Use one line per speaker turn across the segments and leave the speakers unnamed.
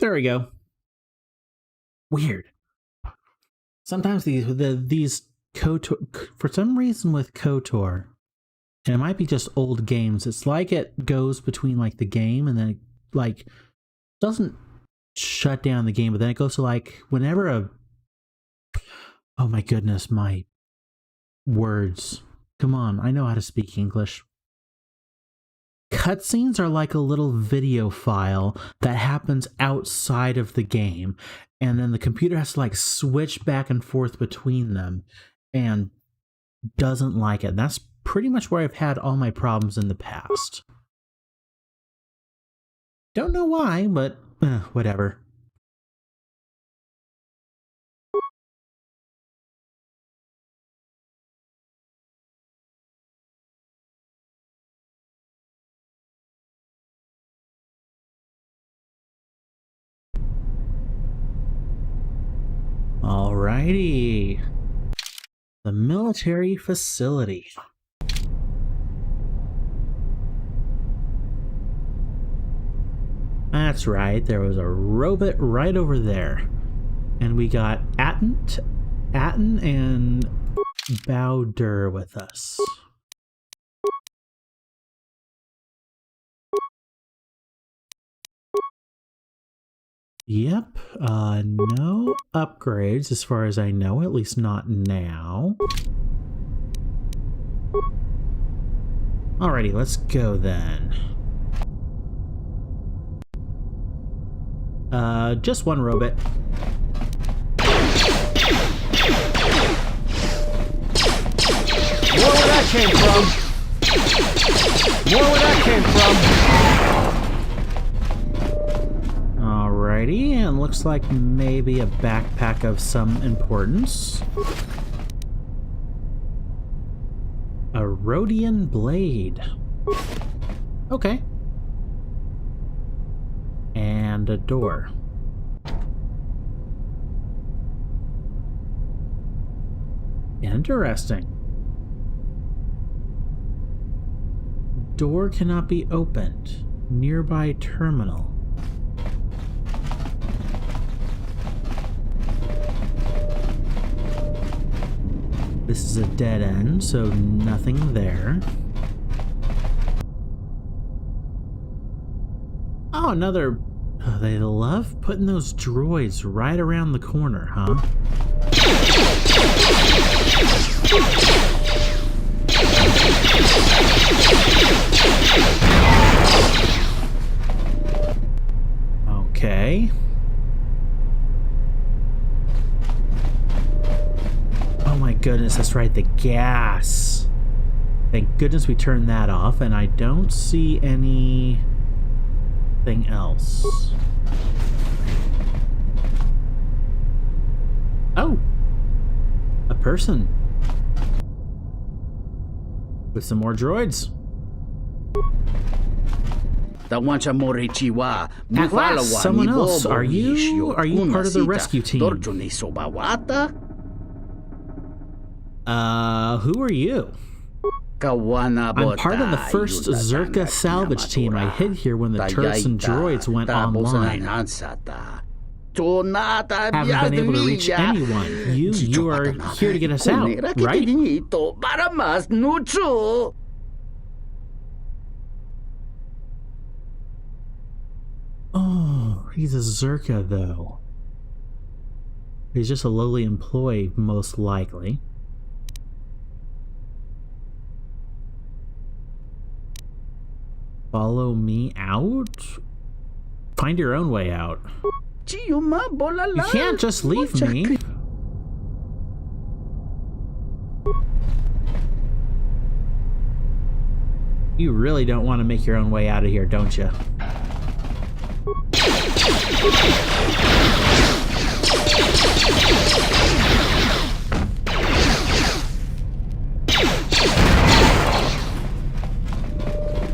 There we go. Weird. Sometimes these KOTOR, for some reason with KOTOR, and it might be just old games, it's like it goes between like the game and then it, like, doesn't shut down the game, but then it goes to like whenever a, oh my goodness, my words. Come on, I know how to speak English. Cutscenes are like a little video file that happens outside of the game, and then the computer has to like switch back and forth between them and doesn't like it. That's pretty much where I've had all my problems in the past. Don't know why, but whatever. Alrighty. The military facility. That's right, there was a robot right over there. And we got Atten and Bowder with us. Yep, no upgrades as far as I know, at least not now. Alrighty, let's go then. Just one robot.
More where that came from. More where that came from.
Alrighty, and looks like maybe a backpack of some importance. A Rhodian blade. Okay. And a door. Interesting. Door cannot be opened. Nearby terminal. This is a dead end, so nothing there. Oh, another... Oh, they love putting those droids right around the corner, huh? Okay. Oh my goodness, that's right, the gas. Thank goodness we turned that off, and I don't see anything else. Oh! A person. With some more droids. At last, someone else. Are you part of the rescue team? Who are you? I'm part of the first Zerka salvage team. I hid here when the turrets and droids went online. Haven't been able to reach anyone. You are here to get us out, right? Oh, he's a Zerka, though. He's just a lowly employee, most likely. Follow me out? Find your own way out. You can't just leave me. You really don't want to make your own way out of here, don't you?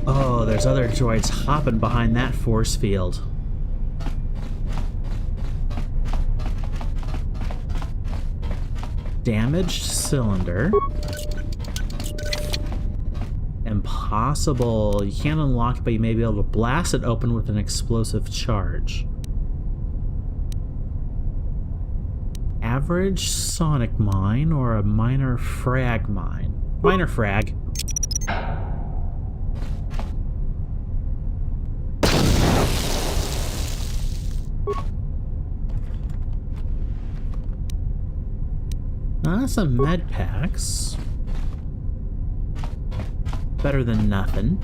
Oh, there's other droids hopping behind that force field. Damaged cylinder. Impossible. You can't unlock it, but you may be able to blast it open with an explosive charge. average sonic mine or a minor frag mine? Minor frag. Some med packs. Better than nothing.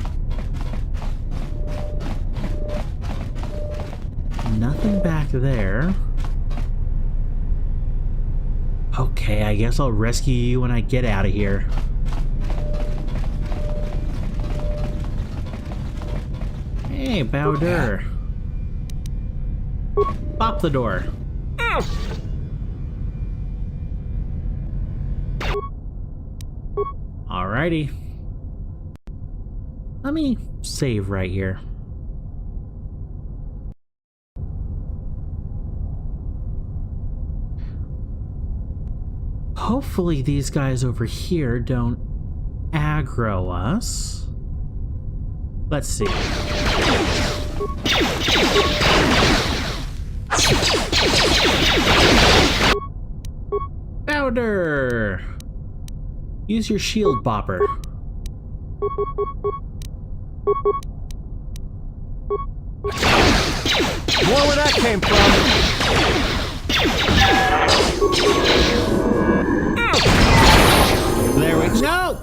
Nothing back there. Okay, I guess I'll rescue you when I get out of here. Hey, Bowder. Pop the door. Alrighty. Let me save right here. Hopefully these guys over here don't aggro us. Let's see. Bowder! Use your shield bopper.
More where that came from.
There we go.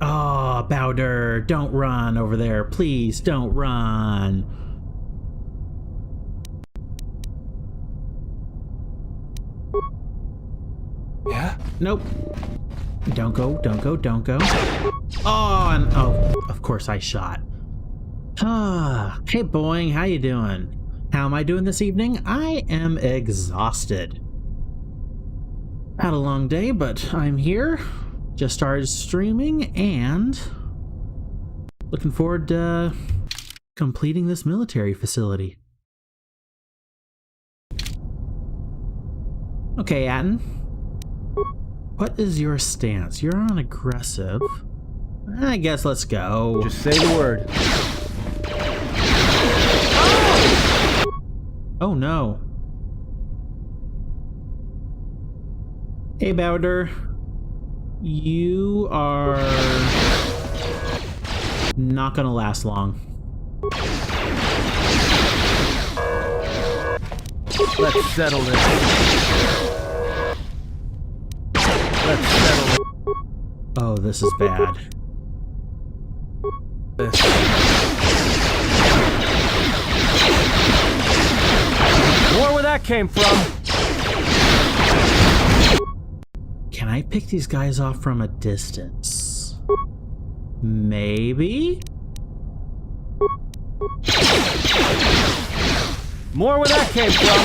Oh, Bowder, don't run over there. Please don't run.
Yeah?
Nope. Don't go, don't go, don't go. Oh, and oh, of course I shot. Hey Boing, how you doing? How am I doing this evening? I am exhausted. Had a long day, but I'm here. Just started streaming and looking forward to completing this military facility. Okay, Atten. What is your stance? You're on aggressive. I guess let's go.
Just say the word.
Oh no. Hey Bowder. You are not gonna last long.
Let's settle this. Let's settle
Oh, this is bad.
this. More where that came from.
Can I pick these guys off from a distance? Maybe?
More where that came from.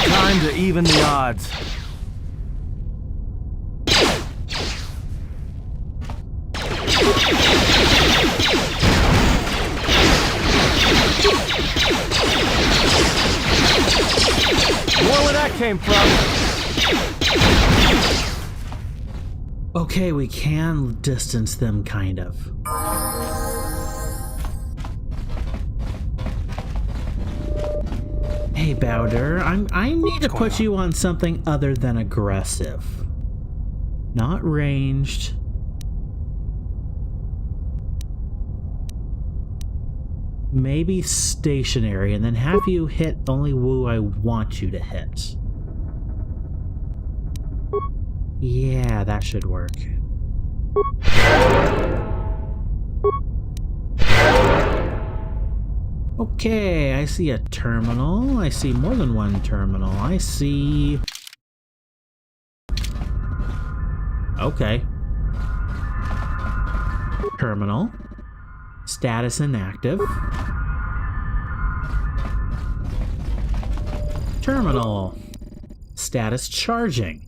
Time to even the odds. More where that came from.
Okay, we can distance them, kind of. Hey, Bowder, I need to put you on something other than aggressive. Not ranged. Maybe stationary, and then have you hit only who I want you to hit. Yeah, that should work. Okay, I see a terminal. I see more than one terminal. I see... Okay. Terminal. Status inactive. Terminal. Status charging.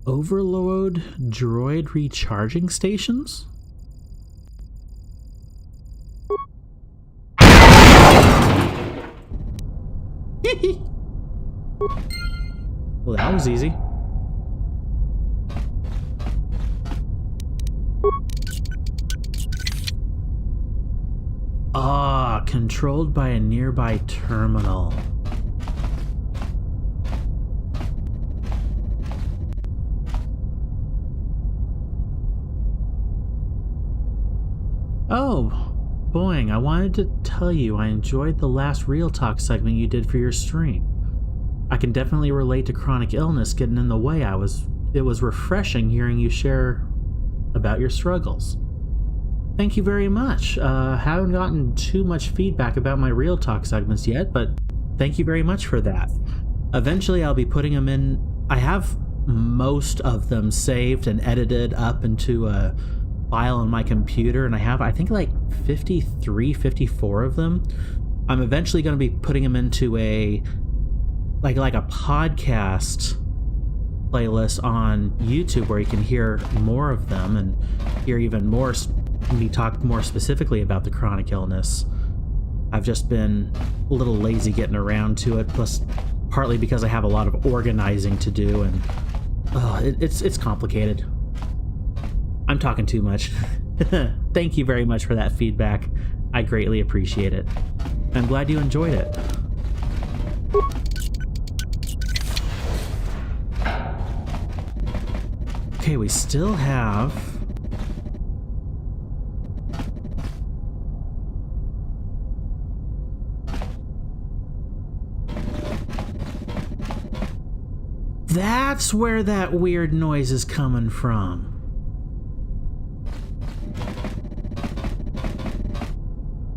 Overload droid recharging stations? Well, that was easy. controlled by a nearby terminal. Oh, Boing, I wanted to tell you I enjoyed the last Real Talk segment you did for your stream. I can definitely relate to chronic illness getting in the way. It was refreshing hearing you share about your struggles. Thank you very much. Haven't gotten too much feedback about my Real Talk segments yet, but thank you very much for that. Eventually I'll be putting them in. I have most of them saved and edited up into a file on my computer, and I think like 53, 54 of them. I'm eventually going to be putting them into a like a podcast playlist on YouTube where you can hear more of them and hear even more me talk more specifically about the chronic illness. I've just been a little lazy getting around to it, plus partly because I have a lot of organizing to do, and it's complicated. I'm talking too much. Thank you very much for that feedback. I greatly appreciate it. I'm glad you enjoyed it. Okay, we still have... That's where that weird noise is coming from.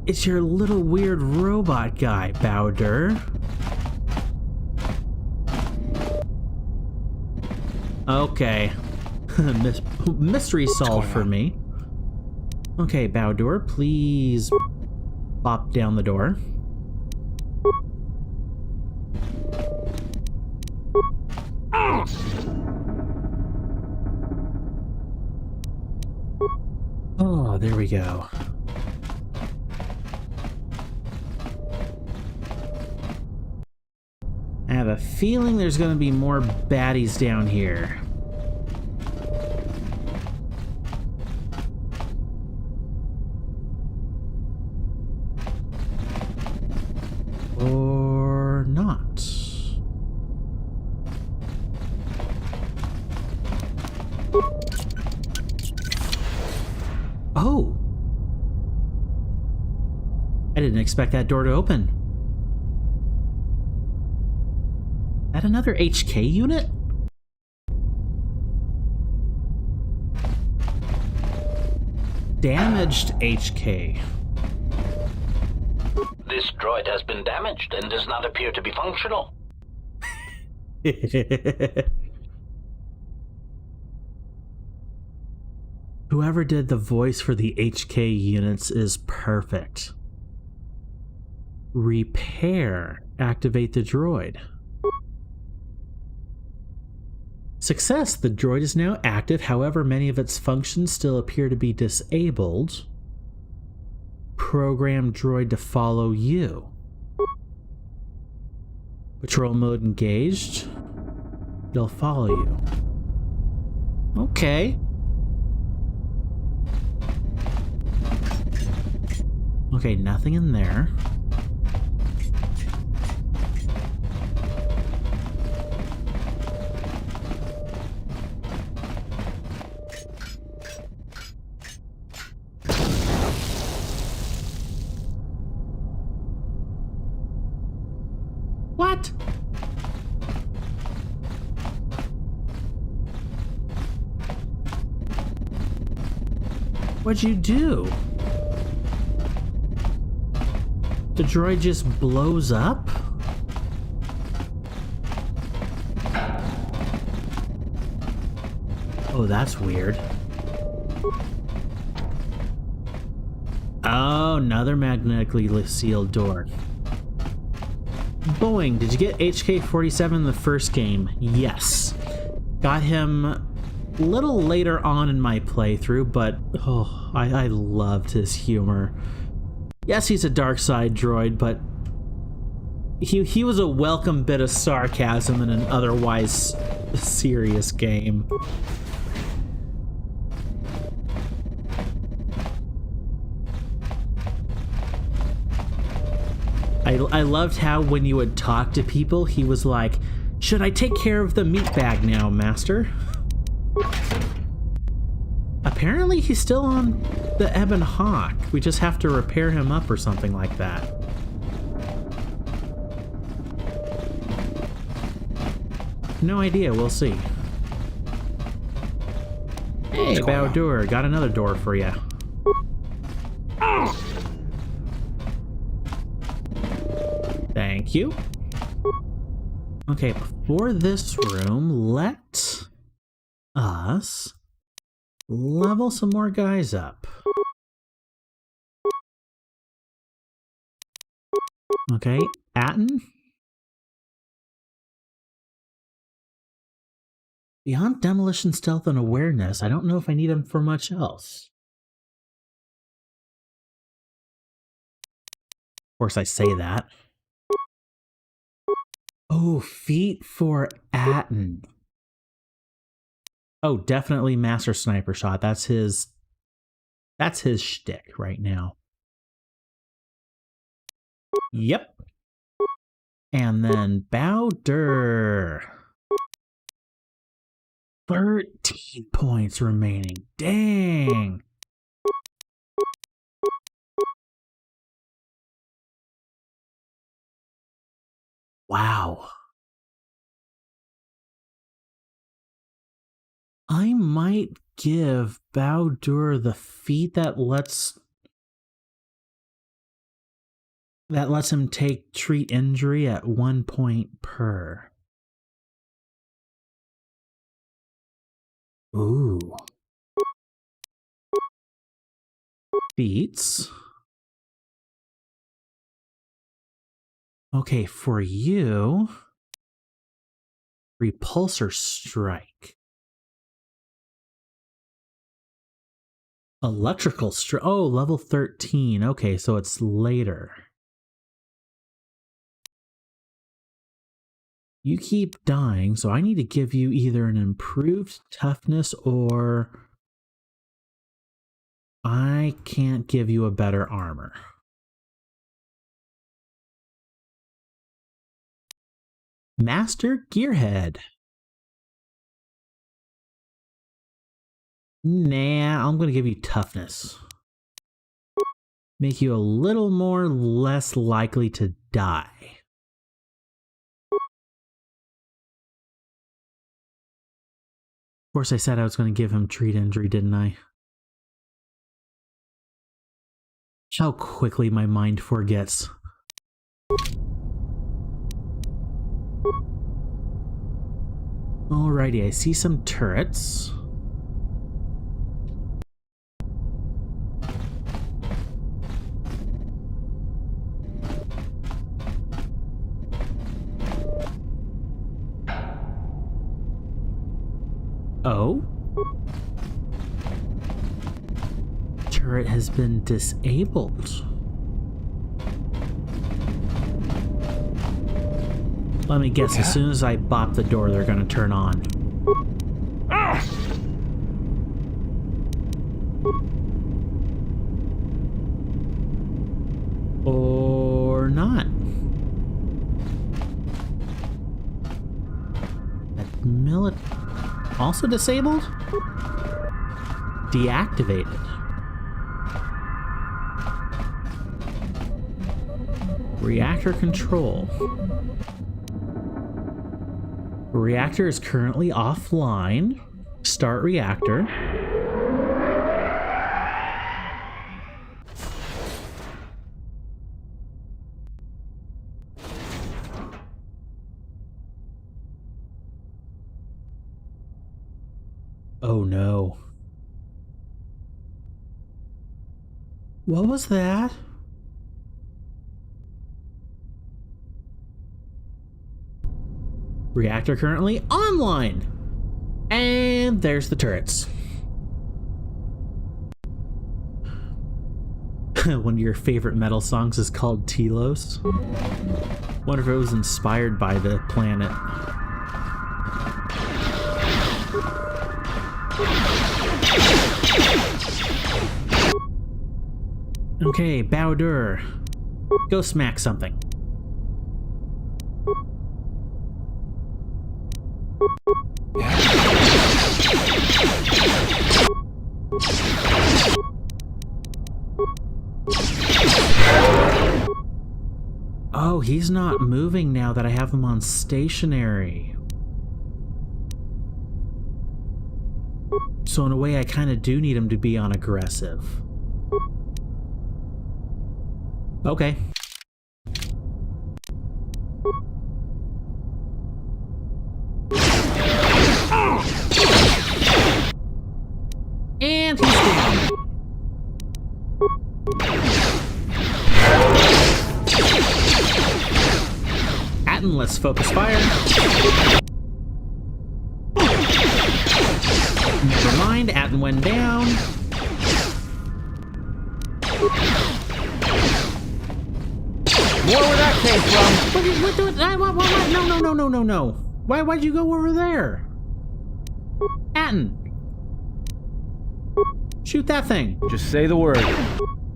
It's your little weird robot guy, Bowder. Okay. Mystery solved for me. Okay, Bowder, please bop down the door. Oh, there we go. I have a feeling there's going to be more baddies down here. Or not. Oh! I didn't expect that door to open. That another HK unit? Damaged HK.
This droid has been damaged and does not appear to be functional.
Whoever did the voice for the HK units is perfect. Repair. Activate the droid. Success! The droid is now active, however many of its functions still appear to be disabled. Program droid to follow you. Patrol mode engaged. They'll follow you. Okay. Okay, nothing in there. What? What'd you do? The droid just blows up? Oh, that's weird. Oh, another magnetically sealed door. Boing, did you get HK-47 in the first game? Yes. Got him a little later on in my playthrough, but oh, I loved his humor. Yes, he's a dark side droid, but he was a welcome bit of sarcasm in an otherwise serious game. I loved how when you would talk to people, he was like, "Should I take care of the meat bag now, master?" Apparently he's still on the Ebon Hawk. We just have to repair him up or something like that. No idea, we'll see. Hey, Bowdur, got another door for you. Thank you. Okay, before this room, let us level some more guys up. Okay, Atten. Beyond demolition, stealth, and awareness, I don't know if I need him for much else. Of course, I say that. Oh, feat for Atten. Oh, definitely Master Sniper Shot. That's his shtick right now. Yep. And then Bowdur. 13 points remaining. Dang. Wow. I might give Bowdur the feat that lets him treat injury at 1 point per. Ooh. Feats. Okay, for you, Repulsor Strike. Electrical Strike. Oh, level 13. Okay, so it's later. You keep dying, so I need to give you either an improved toughness or I can't give you a better armor. Master Gearhead. Nah, I'm going to give you toughness. Make you a little more less likely to die. Of course, I said I was going to give him treat injury, didn't I? How quickly my mind forgets. Alrighty, I see some turrets. Oh? Turret has been disabled. Let me guess, as soon as I bop the door, they're gonna turn on. Or not. That also disabled? Deactivated. Reactor control. Reactor is currently offline. Start reactor. Oh no. What was that? Reactor currently online. And there's the turrets. One of your favorite metal songs is called Telos. Wonder if it was inspired by the planet. Okay, Bowdur. Go smack something. Oh, he's not moving now that I have him on stationary. So in a way, I kind of do need him to be on aggressive. Okay. And he's down. Atten, let's focus fire. Never mind, Atten went down.
More where that came from.
No. Why'd you go over there? Atten. Shoot that thing.
Just say the word.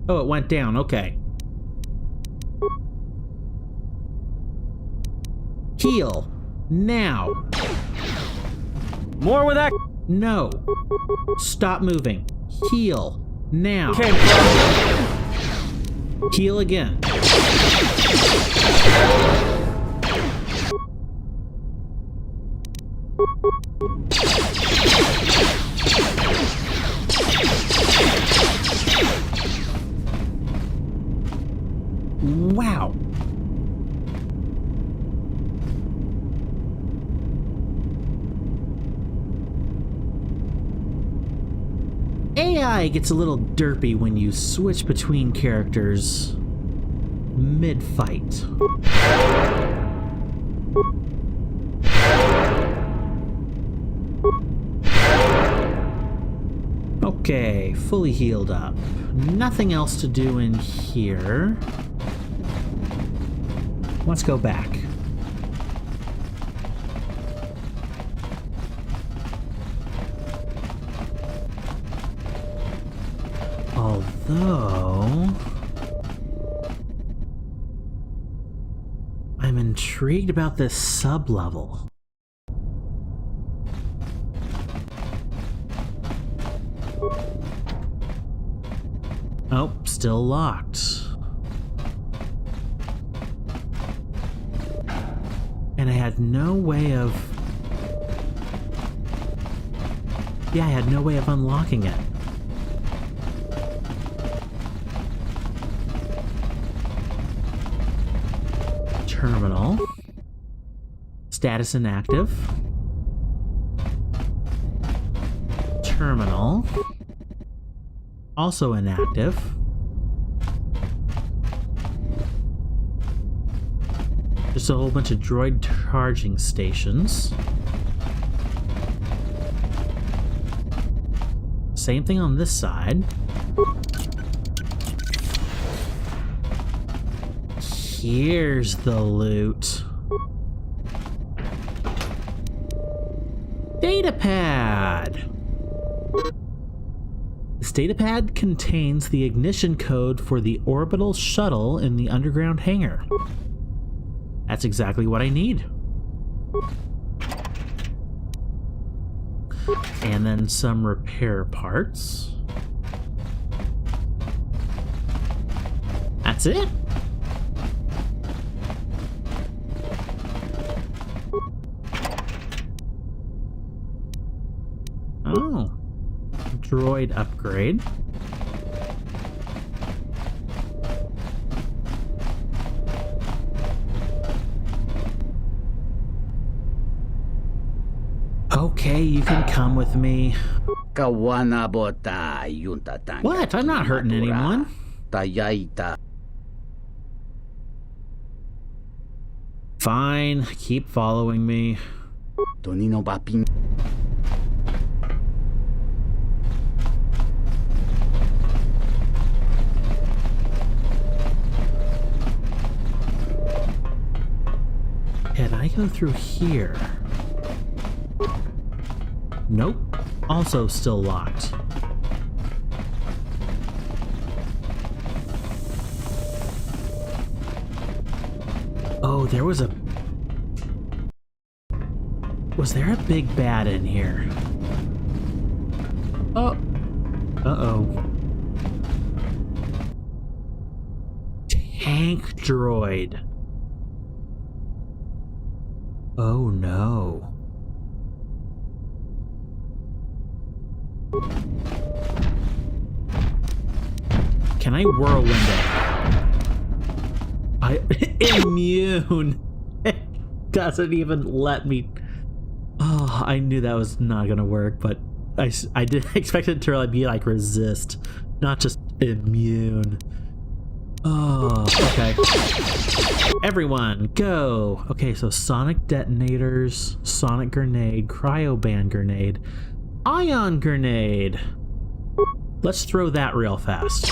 Oh, it went down. Okay. Heal. Now.
More where that
No. Stop moving. Heal. Now.
came from.
Heal again. Wow. AI gets a little derpy when you switch between characters mid-fight. Okay, fully healed up. Nothing else to do in here. Let's go back. Although I'm intrigued about this sub-level. Oh, still locked. And I had no way of... Yeah, I had no way of unlocking it. Terminal. Status inactive. Terminal. Also inactive. Just a whole bunch of droid charging stations. Same thing on this side. Here's the loot. Datapad! This datapad contains the ignition code for the orbital shuttle in the underground hangar. That's exactly what I need. And then some repair parts. That's it. Oh. Droid upgrade. Okay, you can come with me. What? I'm not hurting anyone. Fine, keep following me. Can I go through here? Nope. Also still locked. Oh, there was a... Was there a big bad in here? Oh. Uh-oh. Tank droid. Oh no. Can I whirlwind it? Immune. It doesn't even let me. Oh, I knew that was not gonna work, but I didn't expect it to really be like resist, not just immune. Oh, okay. Everyone, go! Okay, so sonic detonators, sonic grenade, cryoban grenade, ion grenade. Let's throw that real fast.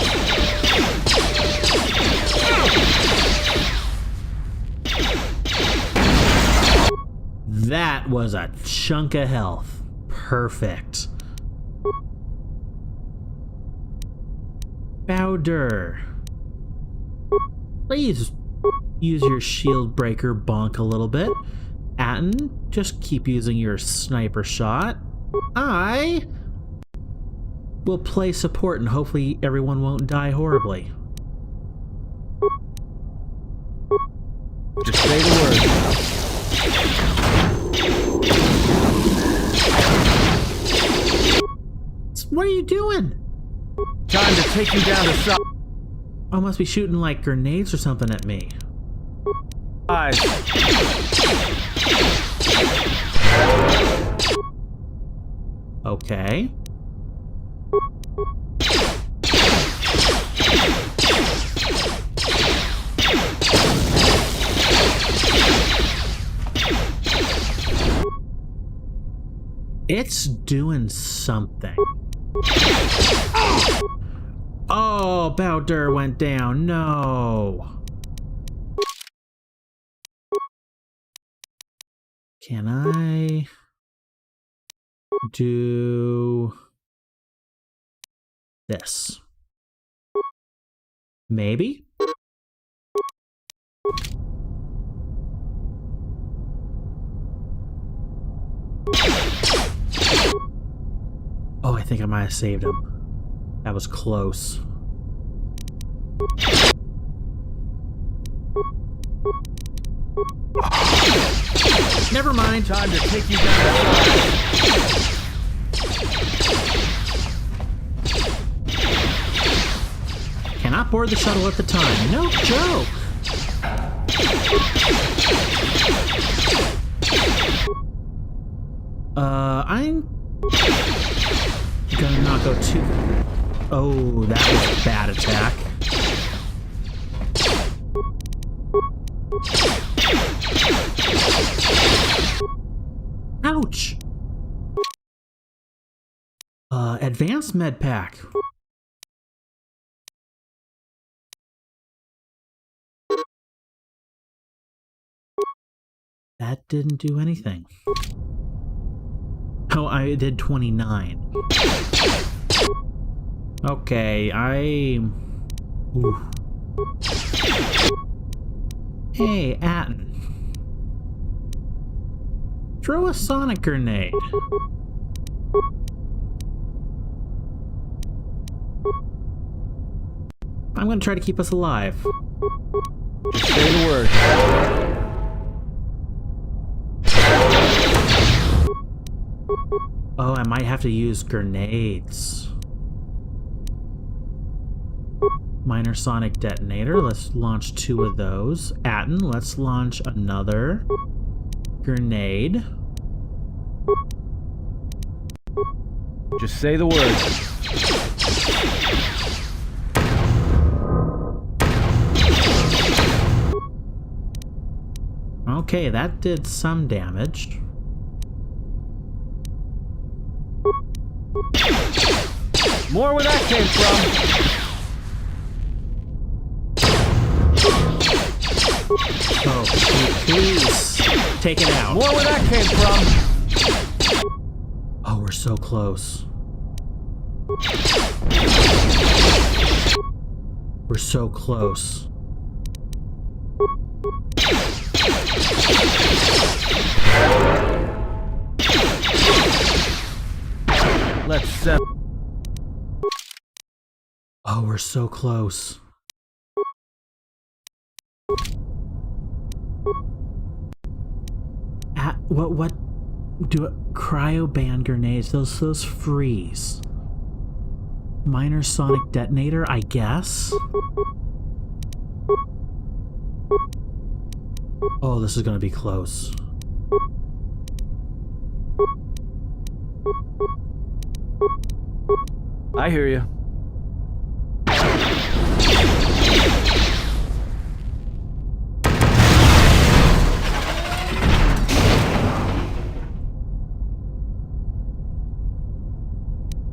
That was a chunk of health. Perfect. Bowder. Please use your shield breaker bonk a little bit. Atten, just keep using your sniper shot. I will play support and hopefully everyone won't die horribly.
Just say the word.
What are you doing?
Time to take you down to size.
I must be shooting like grenades or something at me. Okay. It's doing something. Oh, Bowder went down. No. Can I do this? Maybe? Oh, I think I might have saved him. That was close. Never mind.
Time to take you down.
Cannot board the shuttle at the time. No joke. I'm gonna not go too. Oh, that was a bad attack. Ouch! Advanced med pack. That didn't do anything. Oh, I did 29. Okay, Ooh. Hey, Atten. Throw a sonic grenade. I'm gonna try to keep us alive.
Just say the word.
Oh, I might have to use grenades. Minor sonic detonator. Let's launch 2 of those. Atten, let's launch another grenade.
Just say the word.
Okay, that did some damage.
More where that came from.
Oh, please take it out.
More where that came from.
Oh, we're so close. We're so close.
Let's set.
Oh, we're so close. What do cryo band grenades? Those freeze. Minor sonic detonator, I guess. Oh, this is gonna be close.
I hear you.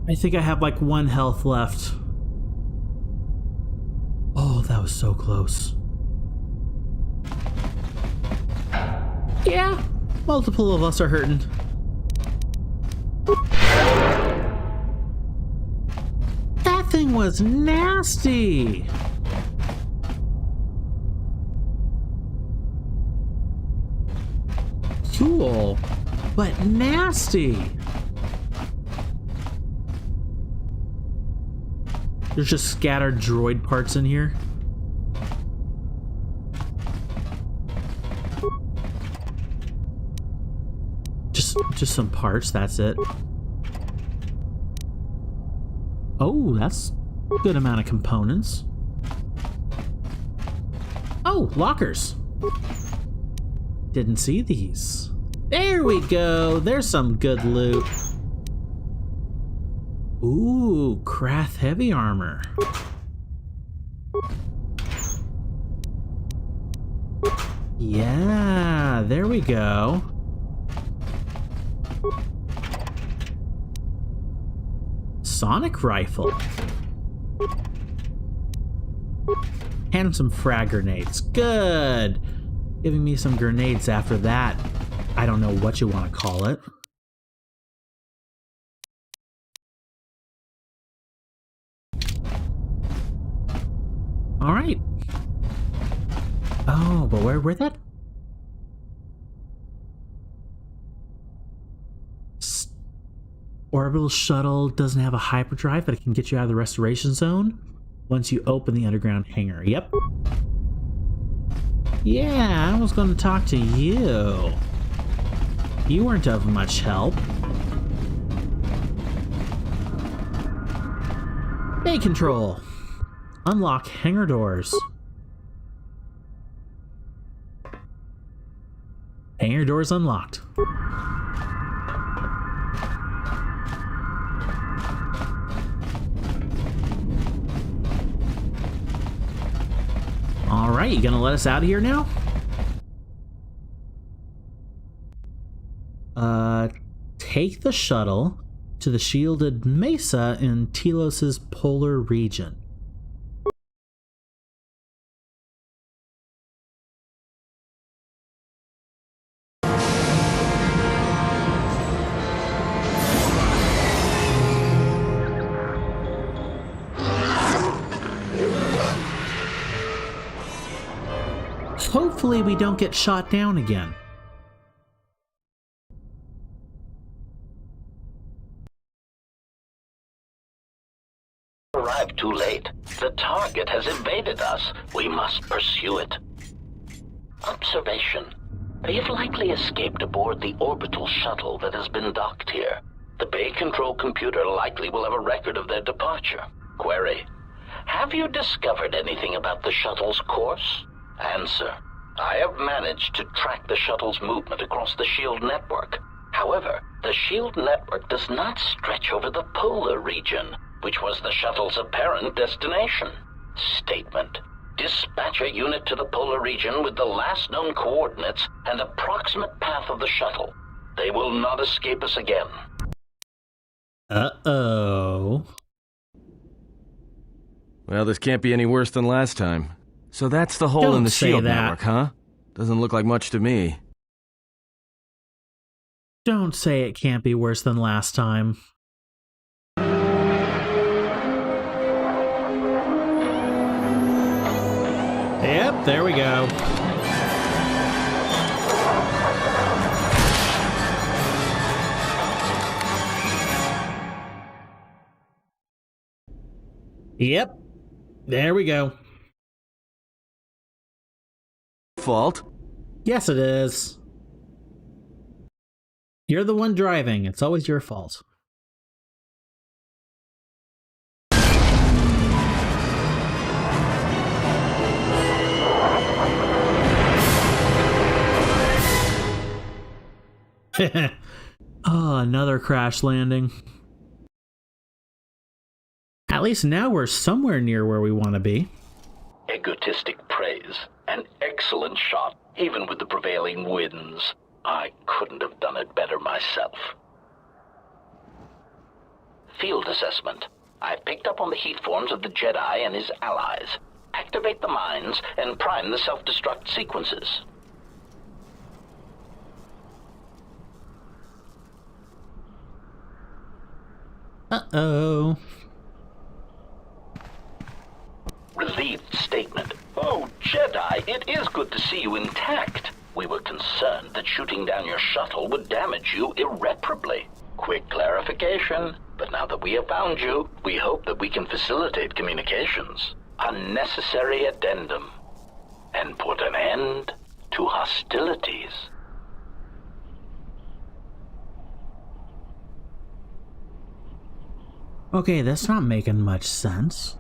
I think I have like 1 health left. Oh, that was so close. Yeah, multiple of us are hurting. That thing was nasty. Cool, but nasty. There's just scattered droid parts in here. Just some parts, that's it. Oh, that's a good amount of components. Oh, lockers. Didn't see these. There we go. There's some good loot. Ooh, Krath heavy armor. Yeah, there we go. Sonic rifle. And some frag grenades. Good. Giving me some grenades after that. I don't know what you want to call it. All right. Oh, but where'd that? Orbital shuttle doesn't have a hyperdrive, but it can get you out of the restoration zone once you open the underground hangar. Yep. Yeah, I was going to talk to you. You weren't of much help. Bay control. Unlock hangar doors. Hangar doors unlocked. Alright, you gonna let us out of here now? Take the shuttle to the shielded mesa in Telos's polar region. Hopefully we don't get shot down again.
Arrived too late. The target has evaded us. We must pursue it. Observation. They have likely escaped aboard the orbital shuttle that has been docked here. The bay control computer likely will have a record of their departure. Query. Have you discovered anything about the shuttle's course? Answer. I have managed to track the shuttle's movement across the SHIELD network. However, the SHIELD network does not stretch over the polar region, which was the shuttle's apparent destination. Statement. Dispatch a unit to the polar region with the last known coordinates and approximate path of the shuttle. They will not escape us again.
Uh-oh.
Well, this can't be any worse than last time. So that's the hole in the SHIELD network, huh? Doesn't look like much to me.
Don't say it can't be worse than last time. Yep, there we go. Yep. There we go.
Fault?
Yes, it is. You're the one driving. It's always your fault. Oh, another crash landing. At least now we're somewhere near where we want to be.
Egotistic praise. An excellent shot, even with the prevailing winds. I couldn't have done it better myself. Field assessment. I picked up on the heat forms of the Jedi and his allies. Activate the mines and prime the self-destruct sequences.
Uh-oh.
Relieved statement. Oh, Jedi, it is good to see you intact. We were concerned that shooting down your shuttle would damage you irreparably. Quick clarification, but now that we have found you, we hope that we can facilitate communications. Unnecessary addendum. And put an end to hostilities.
Okay, that's not making much sense.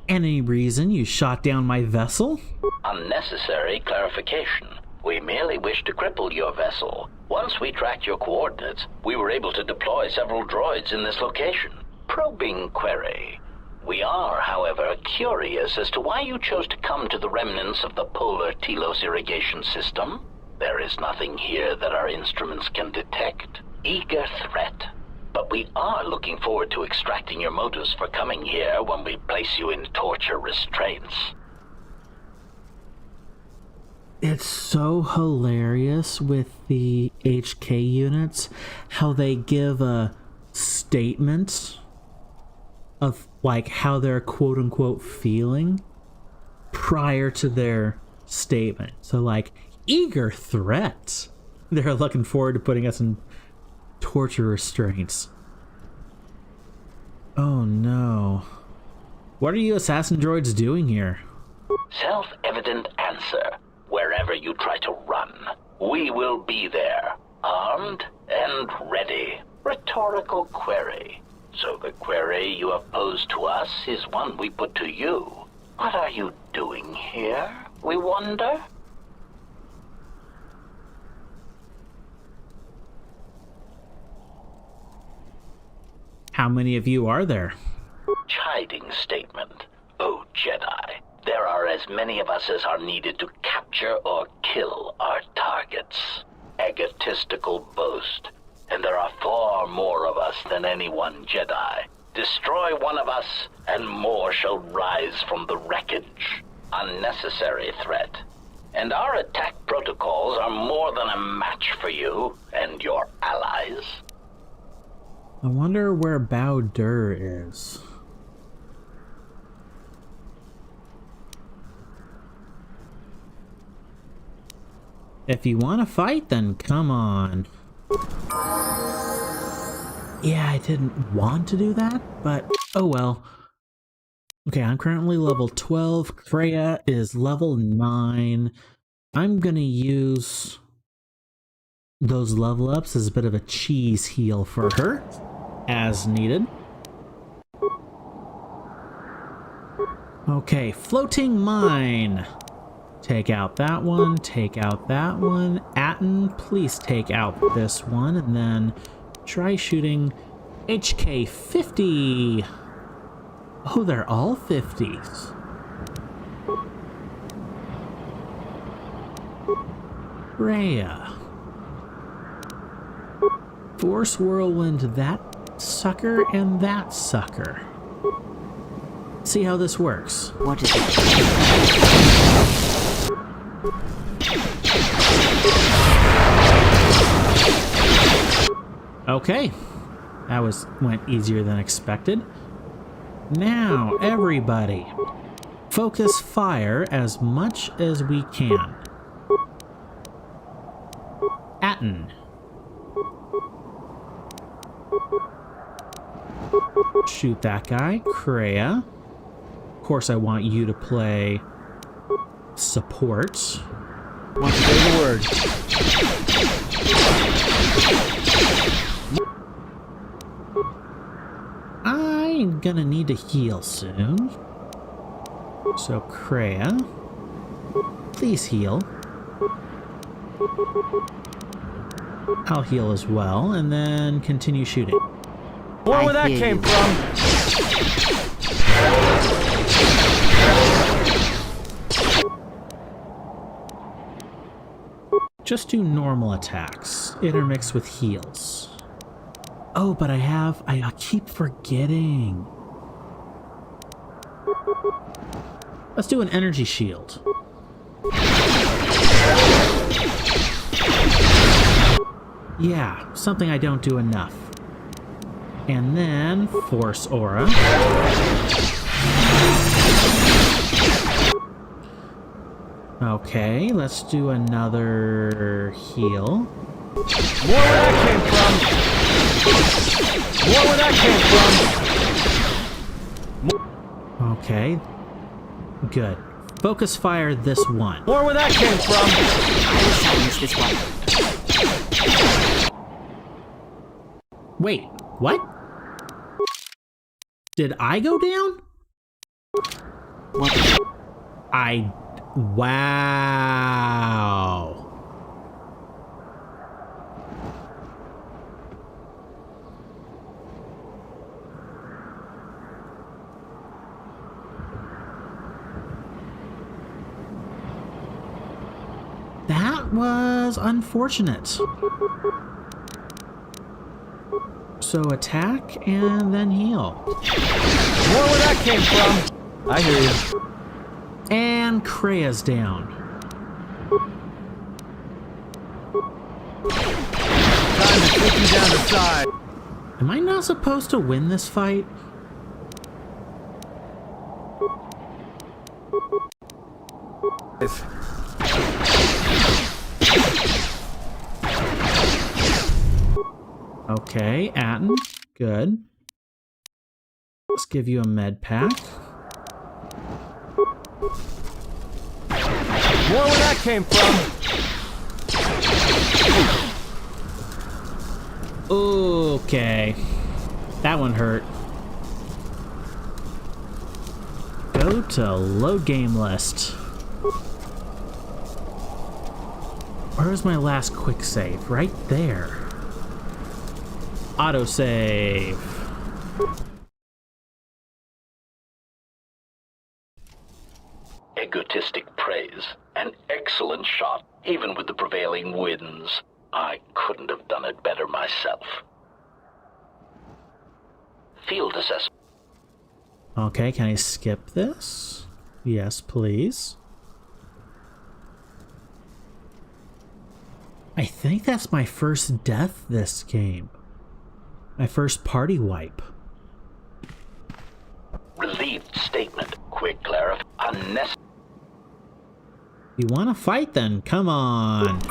Any reason you shot down my vessel?
Unnecessary clarification. We merely wish to cripple your vessel. Once we tracked your coordinates, we were able to deploy several droids in this location. Probing query. We are, however, curious as to why you chose to come to the remnants of the polar Telos irrigation system. There is nothing here that our instruments can detect. Eager threat. But we are looking forward to extracting your motives for coming here when we place you in torture restraints.
It's so hilarious with the HK units, how they give a statement of like how they're quote-unquote feeling prior to their statement. So like, eager threat. They're looking forward to putting us in torture restraints. Oh no. What are you assassin droids doing here?
Self-evident answer. Wherever you try to run, we will be there, armed and ready. Rhetorical query. So the query you have posed to us is one we put to you. What are you doing here, we wonder?
How many of you are there?
Chiding statement. Oh, Jedi. There are as many of us as are needed to capture or kill our targets. Egotistical boast. And there are far more of us than any one Jedi. Destroy one of us, and more shall rise from the wreckage. Unnecessary threat. And our attack protocols are more than a match for you and your allies.
I wonder where Bao Dur is. If you want to fight, then come on. Yeah, I didn't want to do that, but oh well. Okay, I'm currently level 12. Karaeous is level 9. I'm gonna use those level ups as a bit of a cheese heal for her, as needed. Okay, floating mine. Take out that one, take out that one. Atten, please take out this one, and then try shooting HK 50. Oh, they're all 50s. Rhea. Force Whirlwind that sucker and that sucker. See how this works.
What is it?
Okay, that went easier than expected. Now, everybody, focus fire as much as we can. Atten. Shoot that guy. Karaeous. Of course, I want you to play support.
Want to say the word.
I'm gonna need to heal soon. So, Karaeous, please heal. I'll heal as well, and then continue shooting.
More where that came from.
Just do normal attacks, intermixed with heals. Oh, but I keep forgetting. Let's do an energy shield. Yeah, something I don't do enough. And then Force Aura. Okay, let's do another heal.
More where that came from. More where that came from.
Okay. Good. Focus fire this one.
More where that came from.
I will silence this one.
Wait, what? Did I go down?
What?
Wow. That was unfortunate. So attack and then heal.
More where that came from. I hear you.
And Karaeous down.
Time to take you down the side.
Am I not supposed to win this fight? Okay, Atten. Good. Let's give you a med pack.
More where that came from.
Okay. That one hurt. Go to load game list. Where's my last quick save? Right there. Autosave.
Egotistic praise. An excellent shot, even with the prevailing winds. I couldn't have done it better myself. Field assessment.
Okay, can I skip this? Yes, please. I think that's my first death this game. My first party wipe.
Relieved statement. Quick clarify. Unnecessary.
You want to fight then? Come on.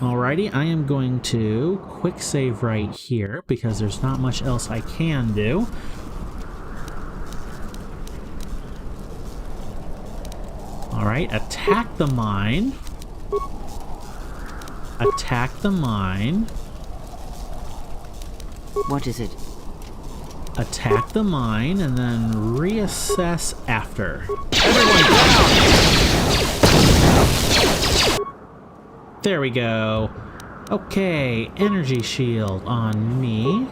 Alrighty, I am going to quick save right here because there's not much else I can do. Alright, attack the mine. Attack the mine.
What is it?
Attack the mine and then reassess after.
Everyone down!
There we go. Okay, energy shield on me.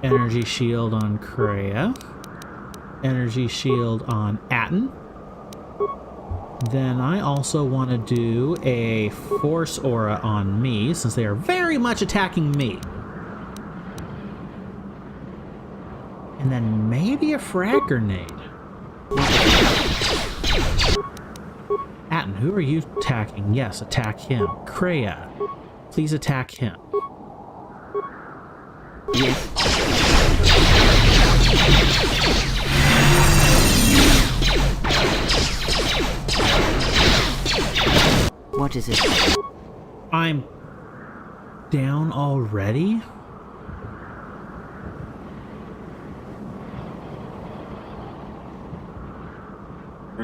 Energy shield on Karaeous. Energy shield on Atten. Then I also want to do a force aura on me, since they are very much attacking me. And then maybe a frag grenade. Atten, who are you attacking? Yes, attack him. Karaeous, please attack him.
Yes. What is it?
I'm down already?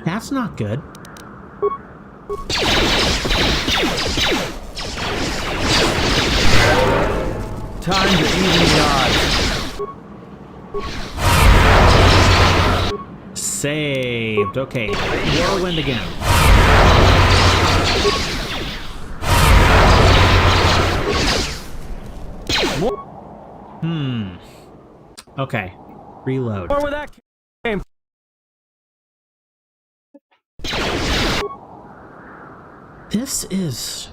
That's not good.
Time to even the odds.
Saved. Okay, whirlwind again. Okay, reload.
More where that came.
This is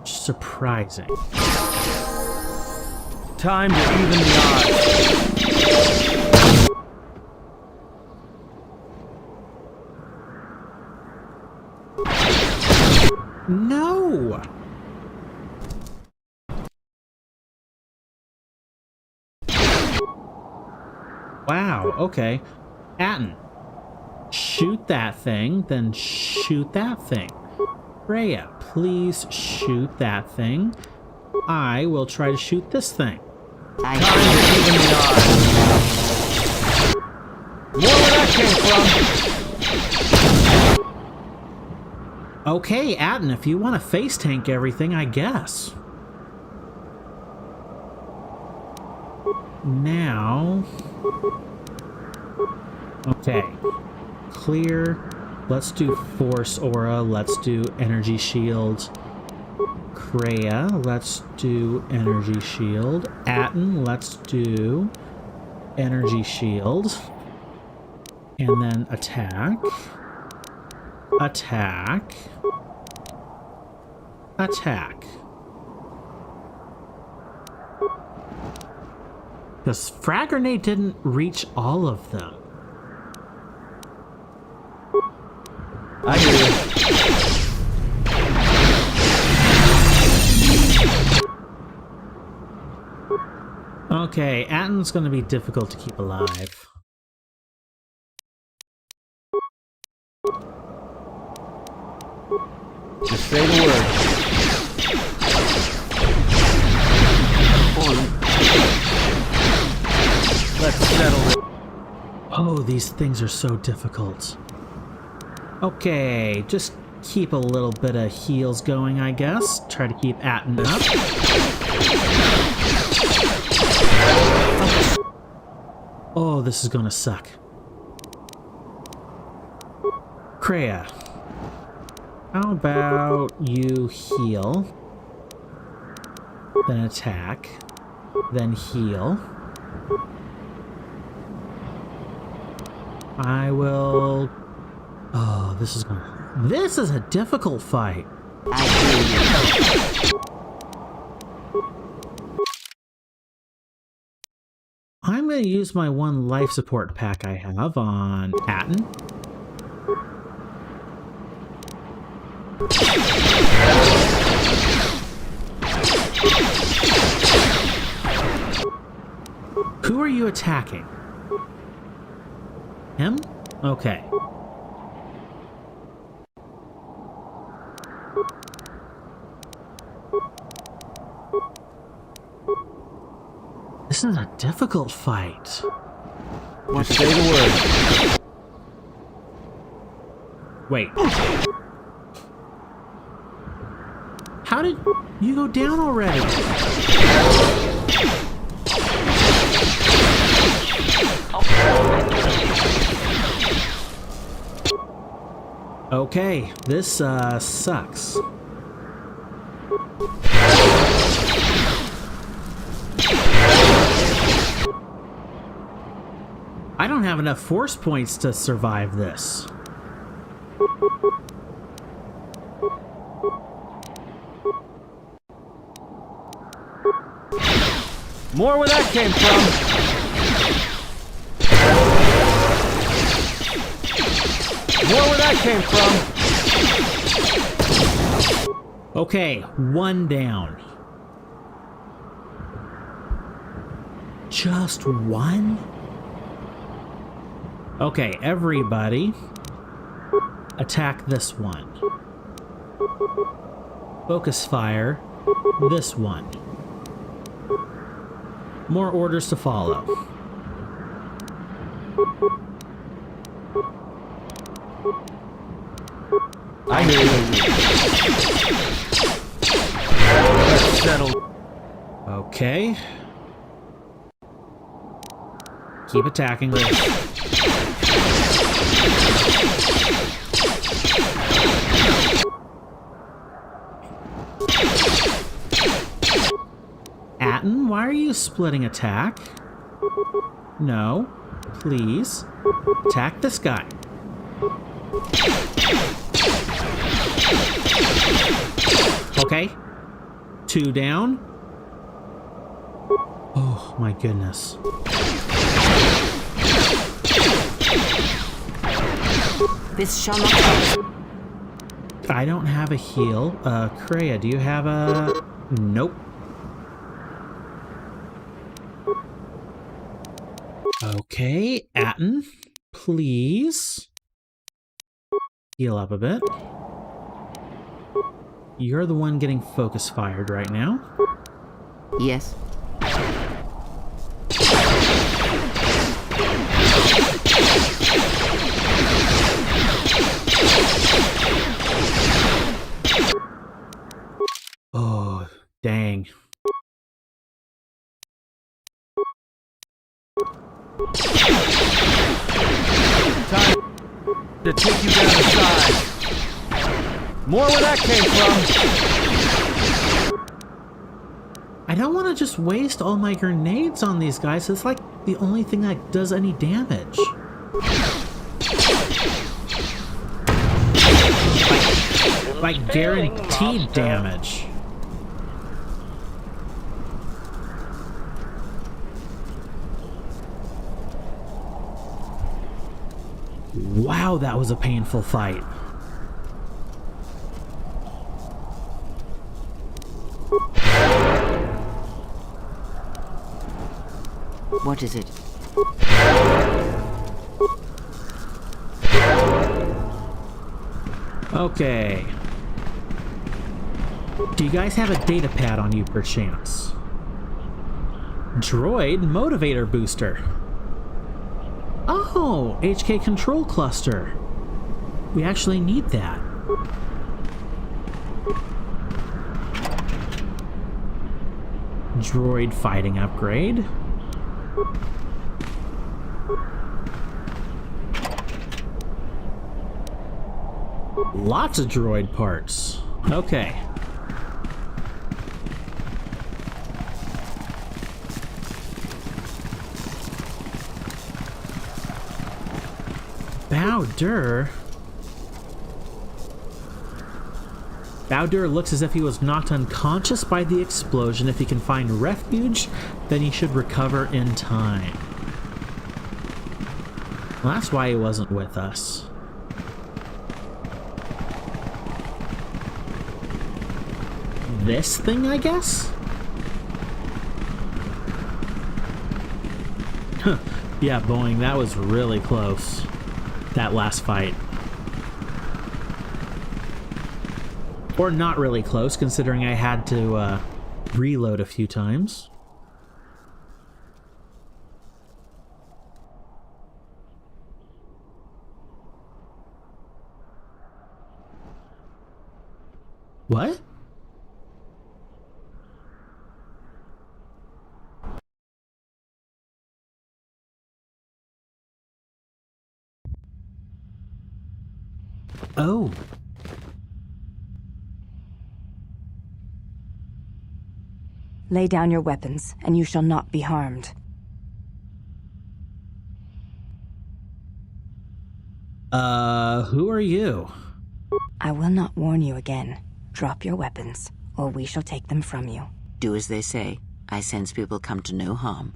surprising.
Time to even the odds.
No! Wow, okay. Atten, shoot that thing, then shoot that thing. Freya, please shoot that thing. I will try to shoot this thing.
Time to even the odds. More where that came from.
Okay, Atten, if you want to face tank everything, I guess. Now... Okay. Clear. Let's do Force Aura. Let's do Energy Shield. Kreia, let's do Energy Shield. Atten, let's do Energy Shield. And then attack. Attack. Attack. Because Frag Grenade didn't reach all of them.
I hear you.
Okay, Atten's gonna be difficult to keep alive.
Just say the word. Let's settle it.
Oh, these things are so difficult. Okay, just keep a little bit of heals going, I guess. Try to keep Atten up. Oh, this is gonna suck. Kreia, how about you heal, then attack, then heal. I will... Oh, this is gonna... This is a difficult fight. I'm gonna use my one life support pack I have on Atten. Who are you attacking? Him? Okay. This is a difficult fight.
Just say the word.
Wait. How did you go down already? Okay, this sucks. I don't have enough force points to survive this.
More where that came from. More where that came from.
Okay, one down. Just one? Okay, everybody attack this one. Focus fire this one. More orders to follow.
I hear you. Let's settle.
Okay. Keep attacking. Atten, why are you splitting attack? No. Please. Attack this guy. Okay. 2 down. Oh my goodness.
This shall not pass.
I don't have a heal. Karaeous, do you have a... Nope. Okay, Atten, please. Heal up a bit. You're the one getting focus fired right now.
Yes.
Oh, dang.
Time to take you down the side. More where that came from.
I don't want to just waste all my grenades on these guys. It's like the only thing that does any damage. Like guaranteed damage. Wow, that was a painful fight.
What is it?
Okay. Do you guys have a data pad on you, perchance? Droid motivator booster. Oh, HK control cluster. We actually need that. Droid fighting upgrade. Lots of droid parts. Okay. Bowder? Bowder looks as if he was knocked unconscious by the explosion. If he can find refuge, then he should recover in time. Well, that's why he wasn't with us. This thing, I guess? Yeah, Boeing, that was really close. That last fight. Or not really close, considering I had to reload a few times. What? Oh.
Lay down your weapons, and you shall not be harmed.
Who are you?
I will not warn you again. Drop your weapons, or we shall take them from you.
Do as they say. I sense people come to no harm.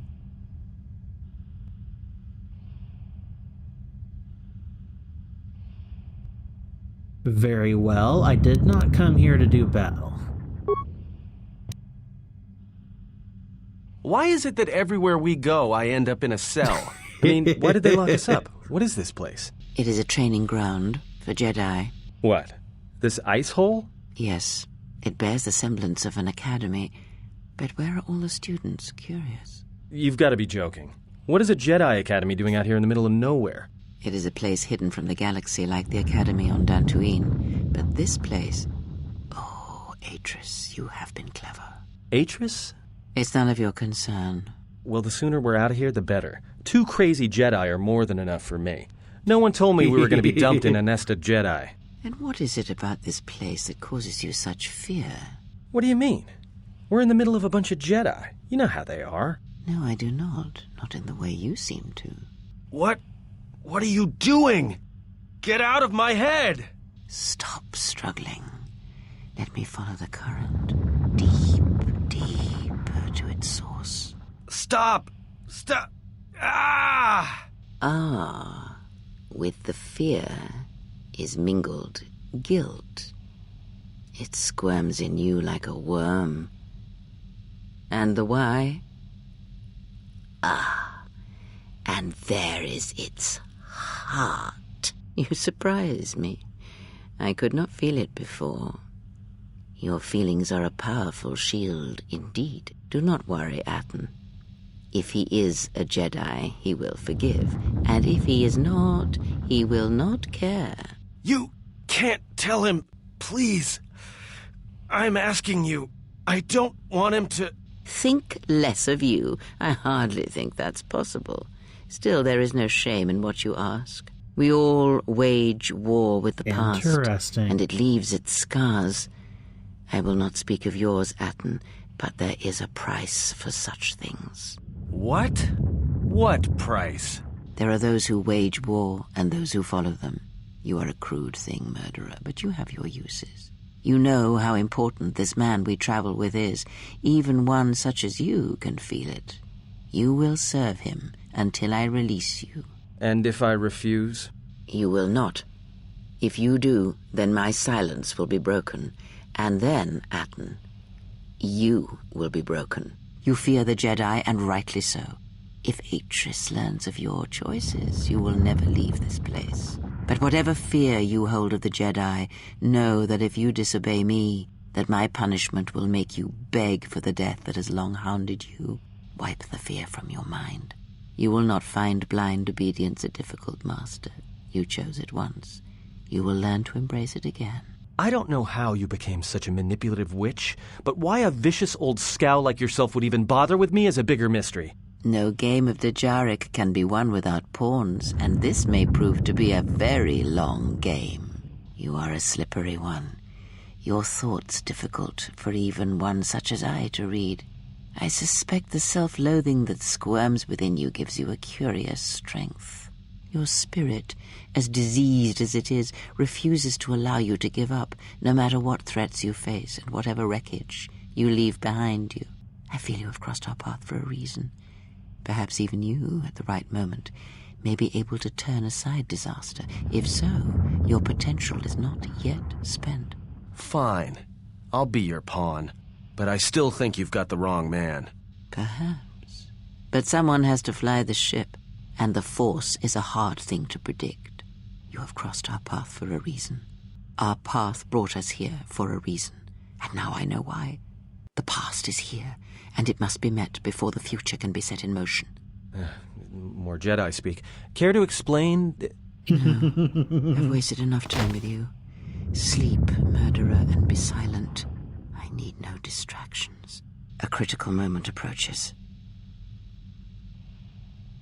Very well. I did not come here to do battle.
Why is it that everywhere we go, I end up in a cell? I mean, why did they lock us up? What is this place?
It is a training ground for Jedi.
What? This ice hole?
Yes, it bears the semblance of an academy. But where are all the students? Curious.
You've got to be joking. What is a Jedi Academy doing out here in the middle of nowhere?
It is a place hidden from the galaxy like the academy on Dantooine. But this place... Oh, Atris, you have been clever.
Atris?
It's none of your concern.
Well, the sooner we're out of here, the better. 2 crazy Jedi are more than enough for me. No one told me we were going to be dumped in a nest of Jedi.
And what is it about this place that causes you such fear?
What do you mean? We're in the middle of a bunch of Jedi. You know how they are.
No, I do not. Not in the way you seem to.
What are you doing? Get out of my head!
Stop struggling. Let me follow the current. Deeper to its source.
Stop! Ah!
With the fear is mingled guilt. It squirms in you like a worm. And the why? And there is its heart. You surprise me. I could not feel it before. Your feelings are a powerful shield indeed. Do not worry, Atten. If he is a Jedi, he will forgive. And if he is not, he will not care.
You can't tell him, please. I'm asking you. I don't want him to...
Think less of you. I hardly think that's possible. Still, there is no shame in what you ask. We all wage war with the past.
Interesting.
And it leaves its scars. I will not speak of yours, Atten, but there is a price for such things.
What? What price?
There are those who wage war and those who follow them. You are a crude thing, murderer, but you have your uses. You know how important this man we travel with is. Even one such as you can feel it. You will serve him until I release you.
And if I refuse?
You will not. If you do, then my silence will be broken. And then, Atten, you will be broken. You fear the Jedi, and rightly so. If Atris learns of your choices, you will never leave this place. But whatever fear you hold of the Jedi, know that if you disobey me, that my punishment will make you beg for the death that has long hounded you. Wipe the fear from your mind. You will not find blind obedience a difficult master. You chose it once. You will learn to embrace it again.
I don't know how you became such a manipulative witch, but why a vicious old scowl like yourself would even bother with me is a bigger mystery.
No game of the Jarek can be won without pawns, and this may prove to be a very long game. You are a slippery one. Your thoughts difficult for even one such as I to read. I suspect the self-loathing that squirms within you gives you a curious strength. Your spirit, as diseased as it is, refuses to allow you to give up, no matter what threats you face and whatever wreckage you leave behind you. I feel you have crossed our path for a reason. Perhaps even you, at the right moment, may be able to turn aside disaster. If so, your potential is not yet spent.
Fine. I'll be your pawn. But I still think you've got the wrong man.
Perhaps. But someone has to fly the ship, and the Force is a hard thing to predict. You have crossed our path for a reason. Our path brought us here for a reason, and now I know why. The past is here, and it must be met before the future can be set in motion.
More Jedi speak. Care to explain?
No, I've wasted enough time with you. Sleep, murderer, and be silent. I need no distractions. A critical moment approaches.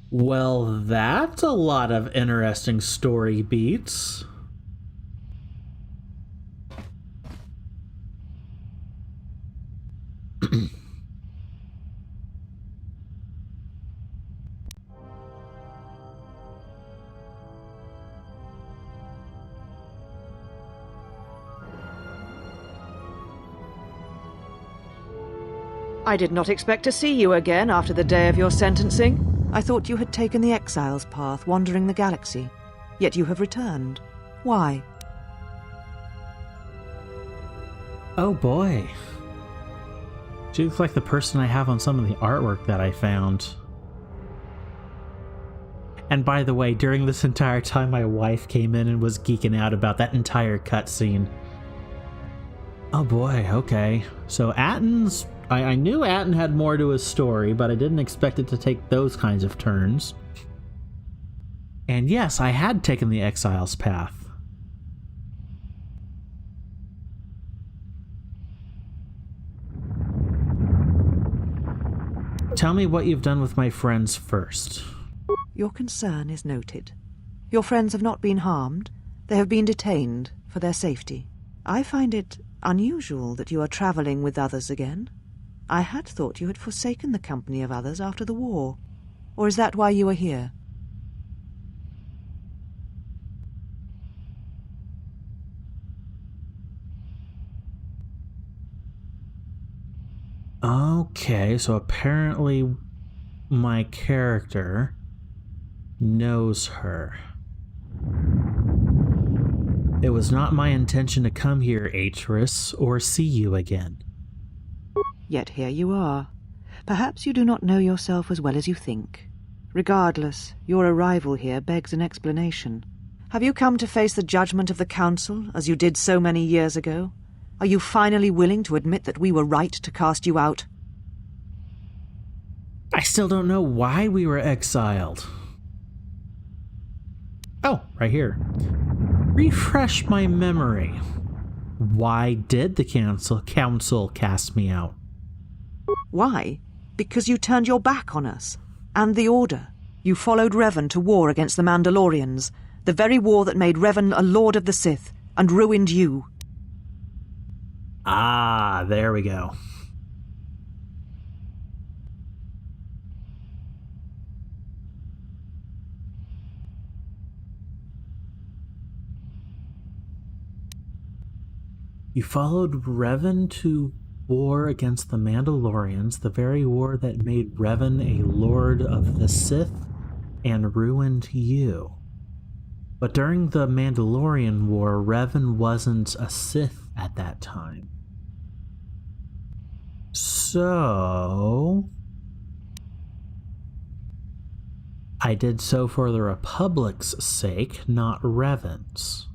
Well, that's a lot of interesting story beats.
I did not expect to see you again after the day of your sentencing. I thought you had taken the Exile's path, wandering the galaxy. Yet you have returned. Why?
Oh boy. She looks like the person I have on some of the artwork that I found. And by the way, during this entire time, my wife came in and was geeking out about that entire cutscene. Oh boy, okay. So Atten's... I knew Atten had more to his story, but I didn't expect it to take those kinds of turns. And yes, I had taken the Exile's path. Tell me what you've done with my friends first.
Your concern is noted. Your friends have not been harmed. They have been detained for their safety. I find it unusual that you are travelling with others again. I had thought you had forsaken the company of others after the war. Or is that why you are here?
Okay, so apparently my character knows her. It was not my intention to come here, Atris, or see you again.
Yet here you are. Perhaps you do not know yourself as well as you think. Regardless, your arrival here begs an explanation. Have you come to face the judgment of the Council, as you did so many years ago? Are you finally willing to admit that we were right to cast you out?
I still don't know why we were exiled. Oh, right here. Refresh my memory. Why did the council cast me out?
Why? Because you turned your back on us. And the Order. You followed Revan to war against the Mandalorians. The very war that made Revan a Lord of the Sith, and ruined you.
Ah, there we go. You followed Revan to war against the Mandalorians, the very war that made Revan a Lord of the Sith and ruined you. But during the Mandalorian War, Revan wasn't a Sith at that time. So I did so for the Republic's sake, not Revan's.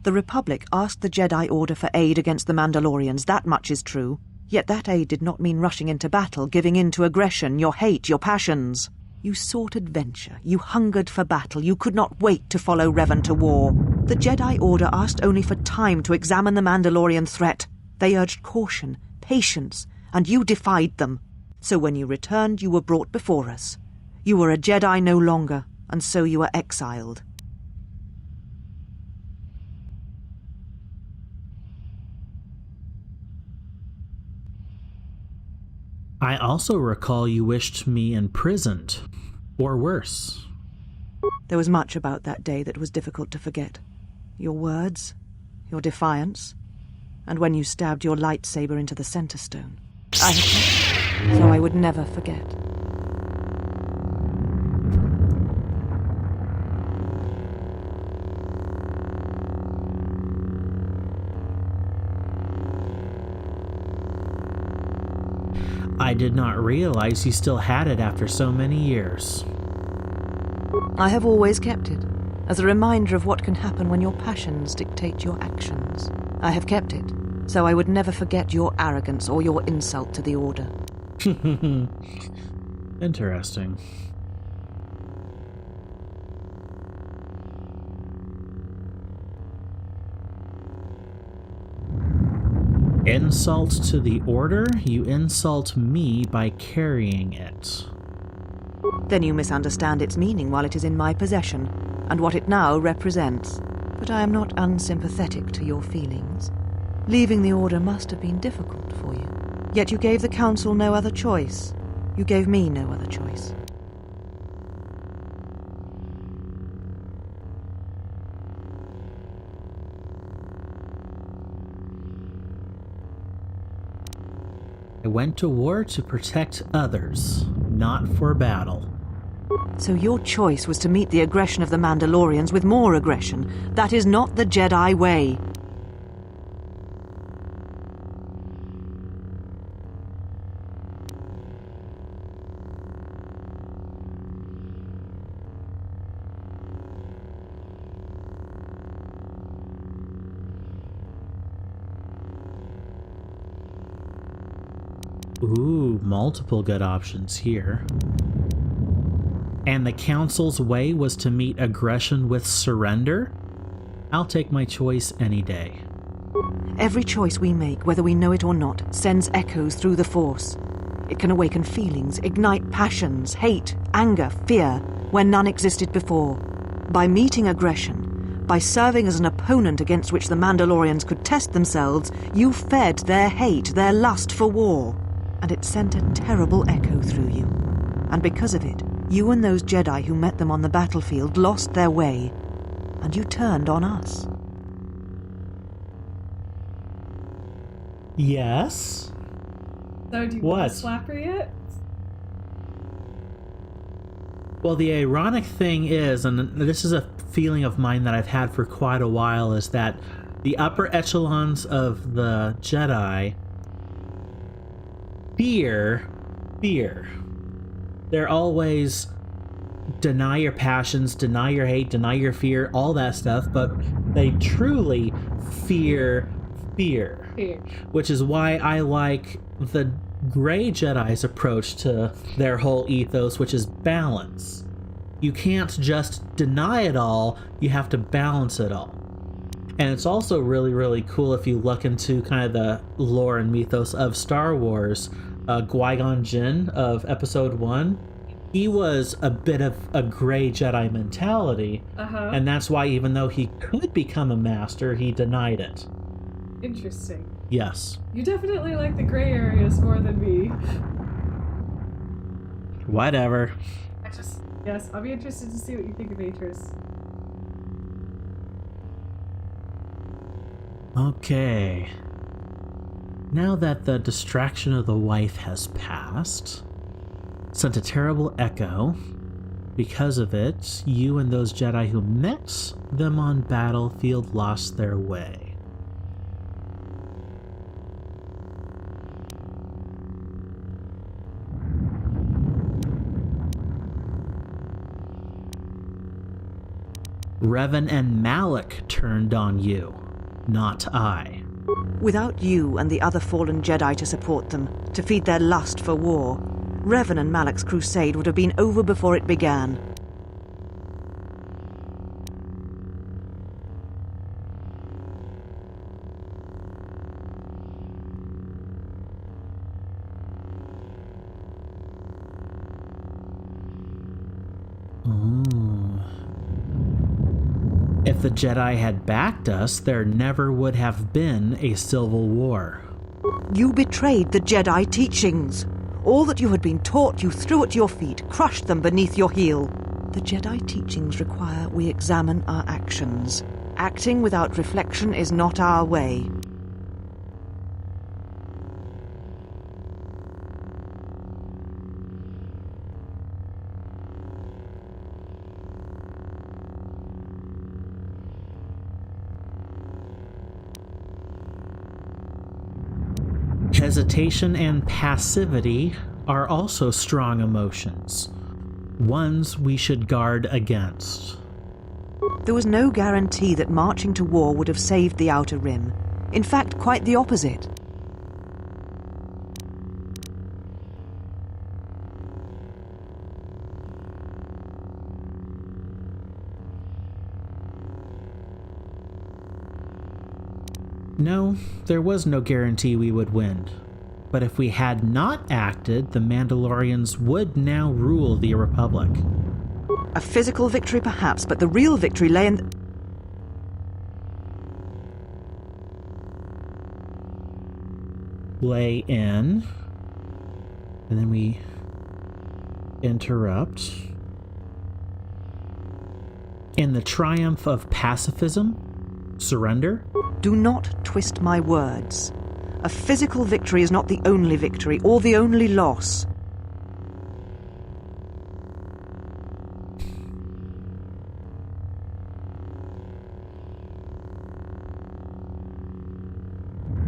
The Republic asked the Jedi Order for aid against the Mandalorians, that much is true. Yet that aid did not mean rushing into battle, giving in to aggression, your hate, your passions. You sought adventure, you hungered for battle, you could not wait to follow Revan to war. The Jedi Order asked only for time to examine the Mandalorian threat. They urged caution, patience, and you defied them. So when you returned, you were brought before us. You were a Jedi no longer, and so you were exiled.
I also recall you wished me imprisoned, or worse.
There was much about that day that was difficult to forget. Your words, your defiance, and when you stabbed your lightsaber into the center stone. I have kept it, so I would never forget.
I did not realize you still had it after so many years.
I have always kept it, as a reminder of what can happen when your passions dictate your actions. I have kept it, so I would never forget your arrogance or your insult to the Order.
Interesting. Insult to the Order? You insult me by carrying it.
Then you misunderstand its meaning while it is in my possession, and what it now represents. But I am not unsympathetic to your feelings. Leaving the Order must have been difficult for you. Yet you gave the Council no other choice. You gave me no other choice.
I went to war to protect others, not for battle.
So your choice was to meet the aggression of the Mandalorians with more aggression. That is not the Jedi way.
Ooh, multiple good options here. And the Council's way was to meet aggression with surrender? I'll take my choice any day.
Every choice we make, whether we know it or not, sends echoes through the Force. It can awaken feelings, ignite passions, hate, anger, fear, where none existed before. By meeting aggression, by serving as an opponent against which the Mandalorians could test themselves, you fed their hate, their lust for war. And it sent a terrible echo through you. And because of it, you and those Jedi who met them on the battlefield lost their way, and you turned on us.
Yes?
So do you
What?
want to slap her yet?
Well, the ironic thing is, and this is a feeling of mine that I've had for quite a while, is that the upper echelons of the Jedi fear. They're always deny your passions, deny your hate, deny your fear, all that stuff, but they truly fear.
Fear.
Which is why I like the Grey Jedi's approach to their whole ethos, which is balance. You can't just deny it all, you have to balance it all. And it's also really, really cool if you look into kind of the lore and mythos of Star Wars. Qui-Gon Jinn of Episode 1, he was a bit of a Grey Jedi mentality, and that's why even though he could become a master, he denied it.
Interesting.
Yes.
You definitely like the gray areas more than me.
Whatever.
Yes, I'll be interested to see what you think of Atris.
Okay. Now that the distraction of the wife has passed, sent a terrible echo. Because of it, you and those Jedi who met them on battlefield lost their way. Revan and Malak turned on you, not I.
Without you and the other fallen Jedi to support them, to feed their lust for war, Revan and Malak's crusade would have been over before it began.
If the Jedi had backed us, there never would have been a civil war.
You betrayed the Jedi teachings. All that you had been taught you threw at your feet, crushed them beneath your heel. The Jedi teachings require we examine our actions. Acting without reflection is not our way.
Hesitation and passivity are also strong emotions, ones we should guard against.
There was no guarantee that marching to war would have saved the Outer Rim. In fact, quite the opposite.
No, there was no guarantee we would win. But if we had not acted, the Mandalorians would now rule the Republic.
A physical victory perhaps, but the real victory lay in...
And then we interrupt. In the triumph of pacifism, surrender.
Do not twist my words. A physical victory is not the only victory, or the only loss.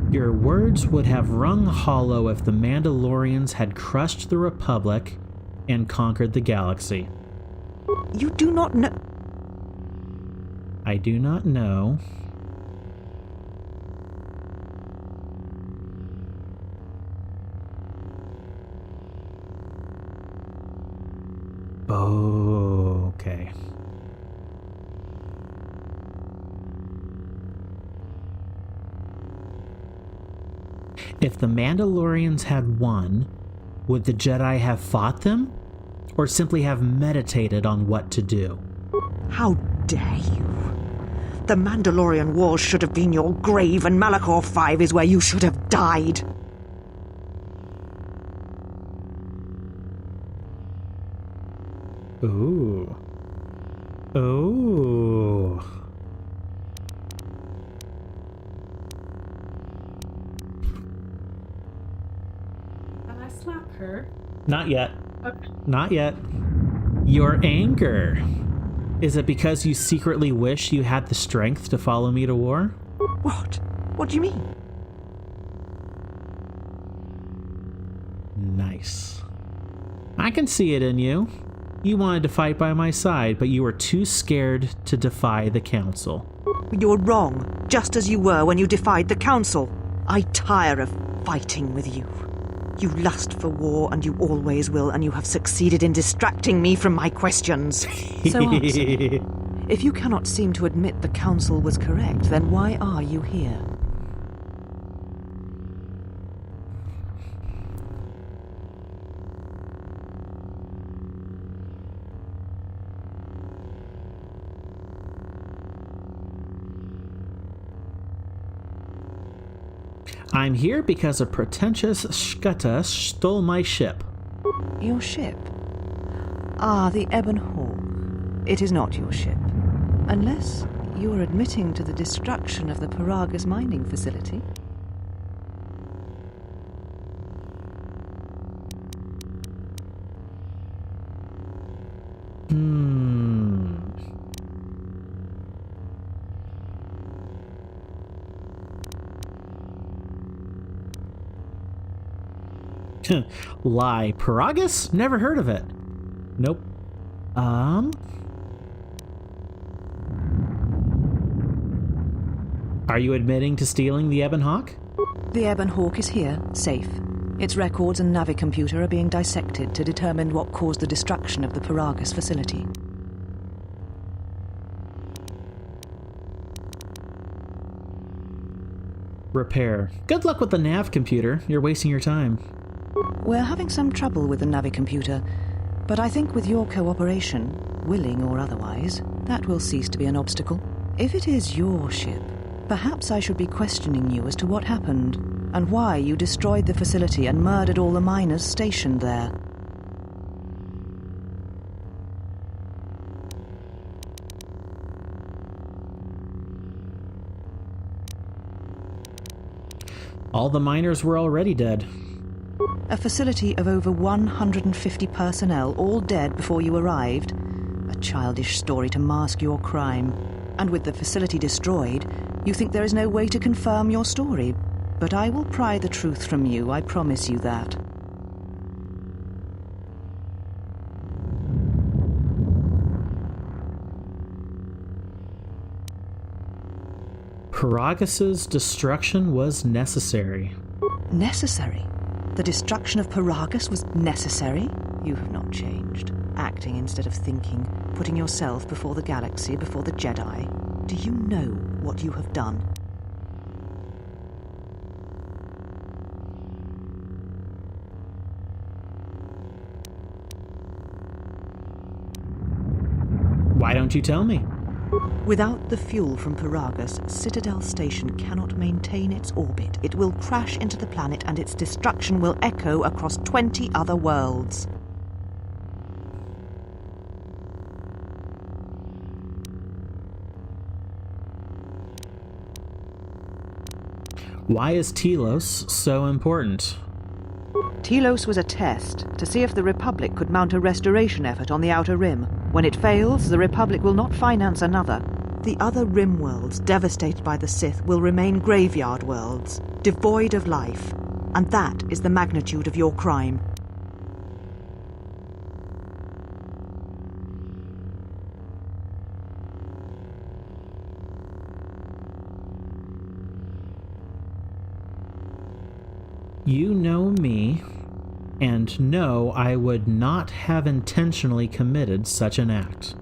Your words would have rung hollow if the Mandalorians had crushed the Republic and conquered the galaxy.
You do not know...
I do not know. Oh, okay. If the Mandalorians had won, Would the Jedi have fought them? Or simply have meditated on what to do?
How dare you? The Mandalorian Wars should have been your grave, and Malachor 5 is where you should have died.
Ooh. Ooh.
Can I slap her?
Not yet.
Okay.
Not yet. Your anger. Is it because you secretly wish you had the strength to follow me to war?
What? What do you mean?
Nice. I can see it in you. You wanted to fight by my side, but you were too scared to defy the Council.
You're wrong, just as you were when you defied the Council. I tire of fighting with you. You lust for war, and you always will, and you have succeeded in distracting me from my questions. So answer me. If you cannot seem to admit the Council was correct, then why are you here?
I'm here because a pretentious Shkutta stole my ship.
Your ship? Ah, the Ebon Hawk. It is not your ship. Unless you are admitting to the destruction of the Karaeous mining facility.
Lie. Karaeous? Never heard of it. Nope. Are you admitting to stealing the Ebon Hawk?
The Ebon Hawk is here, safe. Its records and navicomputer are being dissected to determine what caused the destruction of the Karaeous facility.
Repair. Good luck with the nav computer. You're wasting your time.
We're having some trouble with the navicomputer, but I think with your cooperation, willing or otherwise, that will cease to be an obstacle. If it is your ship, perhaps I should be questioning you as to what happened, and why you destroyed the facility and murdered all the miners stationed there.
All the miners were already dead.
A facility of over 150 personnel, all dead before you arrived. A childish story to mask your crime. And with the facility destroyed, you think there is no way to confirm your story. But I will pry the truth from you, I promise you that.
Karaeous' destruction was necessary.
Necessary? The destruction of Karaeous was necessary? You have not changed. Acting instead of thinking, putting yourself before the galaxy, before the Jedi. Do you know what you have done?
Why don't you tell me?
Without the fuel from Karaeous, Citadel Station cannot maintain its orbit. It will crash into the planet and its destruction will echo across 20 other worlds.
Why is Telos so important?
Telos was a test to see if the Republic could mount a restoration effort on the Outer Rim. When it fails, the Republic will not finance another. The other Rim worlds, devastated by the Sith, will remain graveyard worlds, devoid of life. And that is the magnitude of your crime.
You know me, and know I would not have intentionally committed such an act.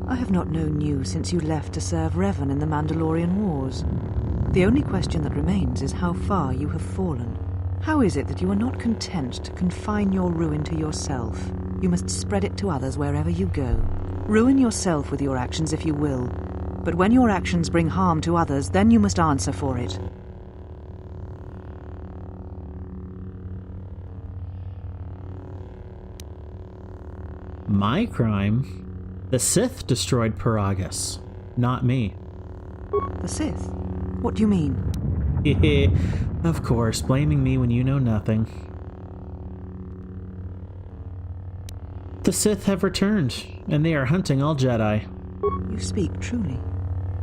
I have not known you since you left to serve Revan in the Mandalorian Wars. The only question that remains is how far you have fallen. How is it that you are not content to confine your ruin to yourself? You must spread it to others wherever you go. Ruin yourself with your actions if you will, but when your actions bring harm to others, then you must answer for it.
My crime? The Sith destroyed Karaeous, not me.
The Sith? What do you mean?
Of course, blaming me when you know nothing. The Sith have returned, and they are hunting all Jedi.
You speak truly.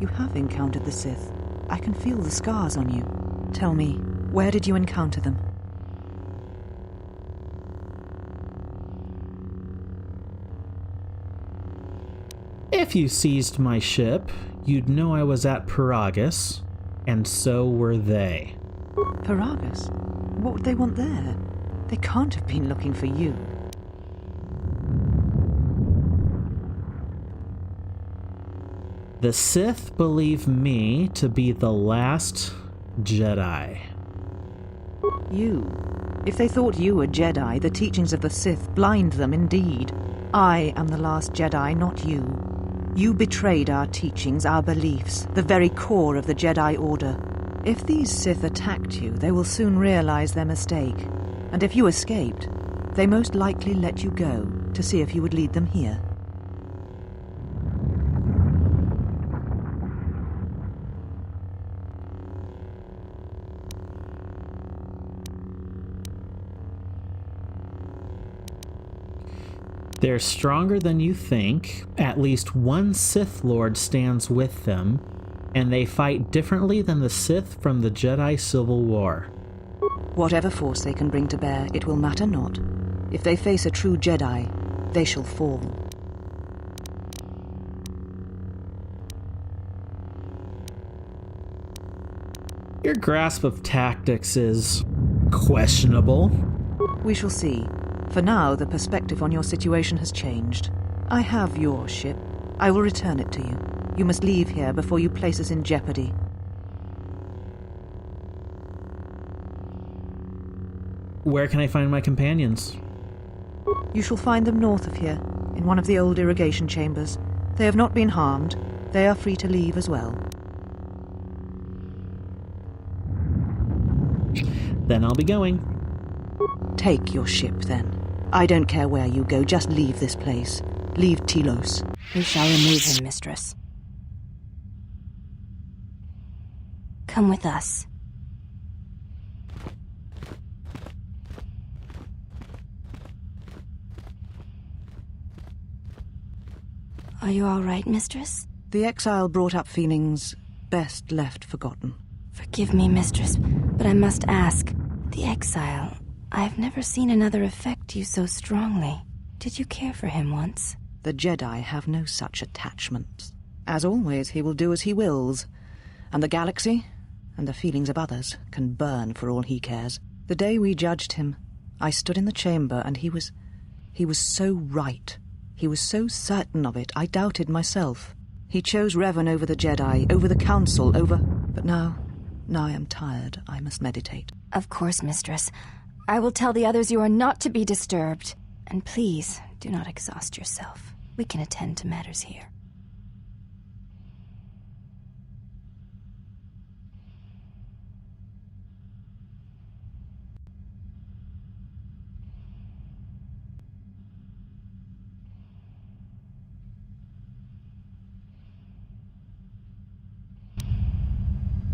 You have encountered the Sith. I can feel the scars on you. Tell me, where did you encounter them?
If you seized my ship, you'd know I was at Karaeous, and so were they.
Karaeous? What would they want there? They can't have been looking for you.
The Sith believe me to be the last Jedi.
You? If they thought you were Jedi, the teachings of the Sith blind them indeed. I am the last Jedi, not you. You betrayed our teachings, our beliefs, the very core of the Jedi Order. If these Sith attacked you, they will soon realize their mistake. And if you escaped, they most likely let you go to see if you would lead them here.
They're stronger than you think. At least one Sith Lord stands with them, and they fight differently than the Sith from the Jedi Civil War.
Whatever force they can bring to bear, it will matter not. If they face a true Jedi, they shall fall.
Your grasp of tactics is questionable.
We shall see. For now, the perspective on your situation has changed. I have your ship. I will return it to you. You must leave here before you place us in jeopardy.
Where can I find my companions?
You shall find them north of here, in one of the old irrigation chambers. They have not been harmed. They are free to leave as well.
Then I'll be going.
Take your ship, then. I don't care where you go, just leave this place. Leave Telos.
We shall remove him, mistress. Come with us. Are you all right, mistress?
The exile brought up feelings best left forgotten.
Forgive me, mistress, but I must ask. The exile, I've never seen another affect you so strongly. Did you care for him once?
The Jedi have no such attachments. As always, he will do as he wills. And the galaxy, and the feelings of others, can burn for all he cares. The day we judged him, I stood in the chamber and he was so right. He was so certain of it, I doubted myself. He chose Revan over the Jedi, over the Council, over... But now I am tired. I must meditate.
Of course, mistress. I will tell the others you are not to be disturbed. And please, do not exhaust yourself. We can attend to matters here.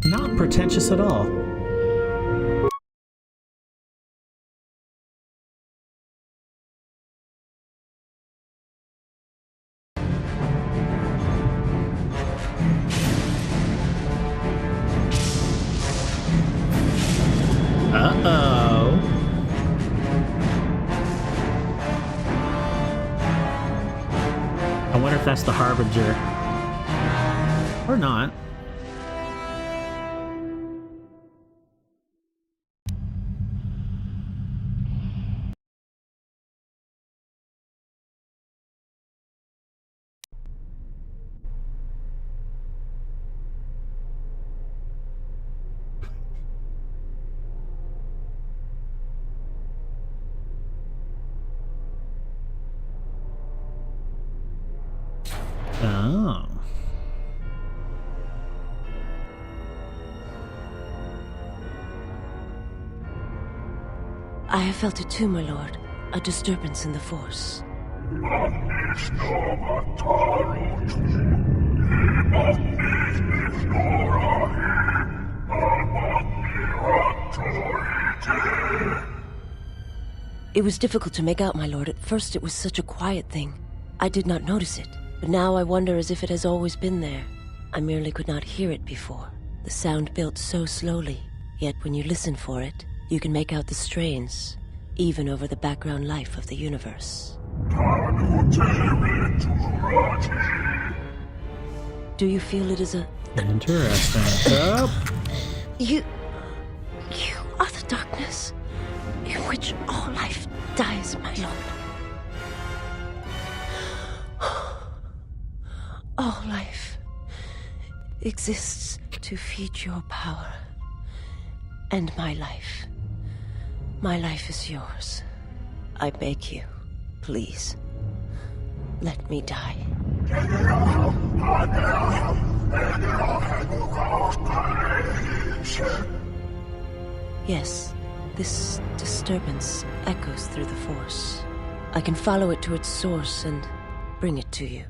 Not pretentious at all. Uh-oh. I wonder if that's the Harbinger. Or not. Oh.
I have felt it too, my lord. A disturbance in the Force. It was difficult to make out, my lord. At first it was such a quiet thing. I did not notice it, but now I wonder as if it has always been there. I merely could not hear it before. The sound built so slowly, yet when you listen for it, you can make out the strains, even over the background life of the universe. Do you feel it is a...
Interesting. Oh.
You are the darkness in which all life dies, my lord. All life exists to feed your power. And my life is yours. I beg you, please, let me die. Yes, this disturbance echoes through the Force. I can follow it to its source and bring it to you.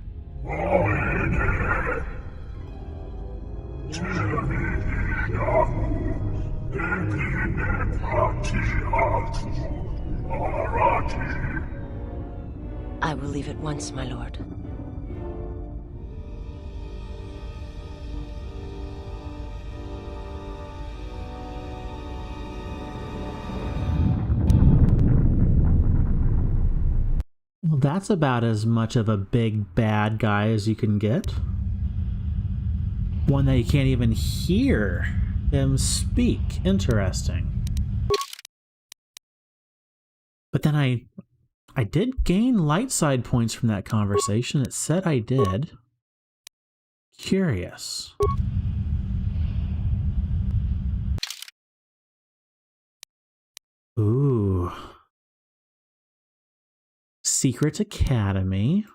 I will leave at once, my lord.
Well, that's about as much of a big bad guy as you can get. One that you can't even hear him speak. Interesting. But then I did gain light side points from that conversation. It said I did. Curious. Ooh. Secret Academy.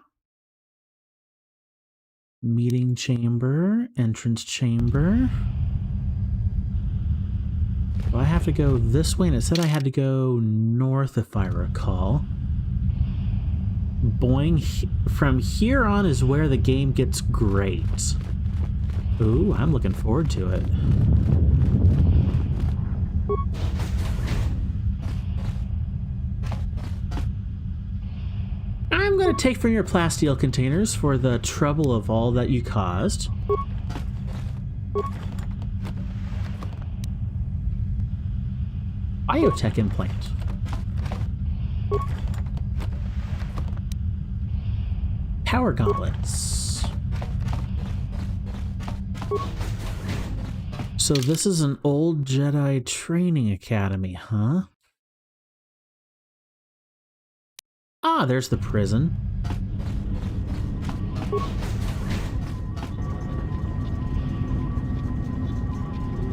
Meeting chamber. Entrance chamber. Do I have to go this way? And it said I had to go north if I recall. Boing. From here on is where the game gets great. Ooh, I'm looking forward to it. I'm going to take from your plasteel containers for the trouble of all that you caused. Biotech implant. Power gauntlets. So this is an old Jedi training academy, huh? Ah, there's the prison.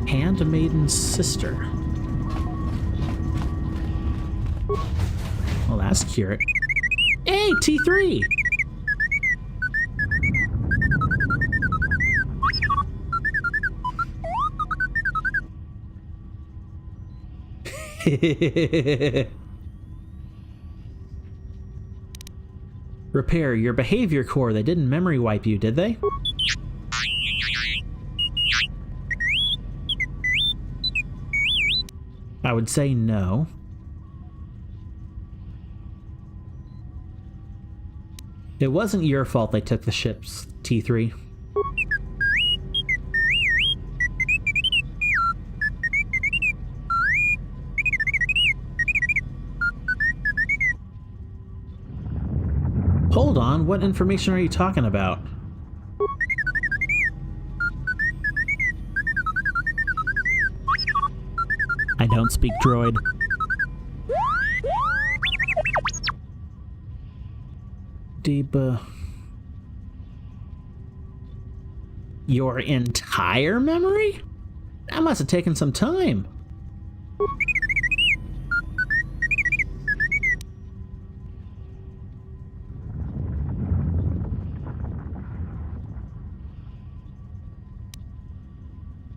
Handmaiden's sister. Well, that's cute. Hey, T3! Repair your behavior core. They didn't memory wipe you, did they? I would say no. It wasn't your fault they took the ships, T3. Hold on, what information are you talking about? I don't speak droid. Your entire memory? That must have taken some time.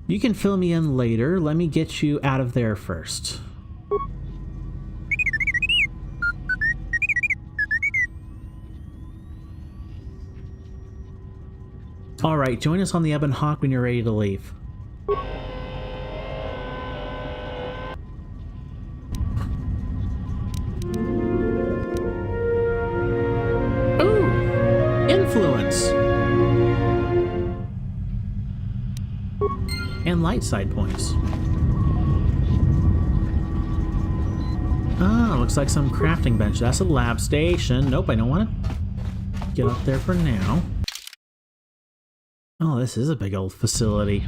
You can fill me in later. Let me get you out of there first. Alright, join us on the Ebon Hawk when you're ready to leave. Ooh! Influence! And light side points. Ah, looks like some crafting bench. That's a lab station. Nope, I don't want to get up there for now. Oh, this is a big old facility.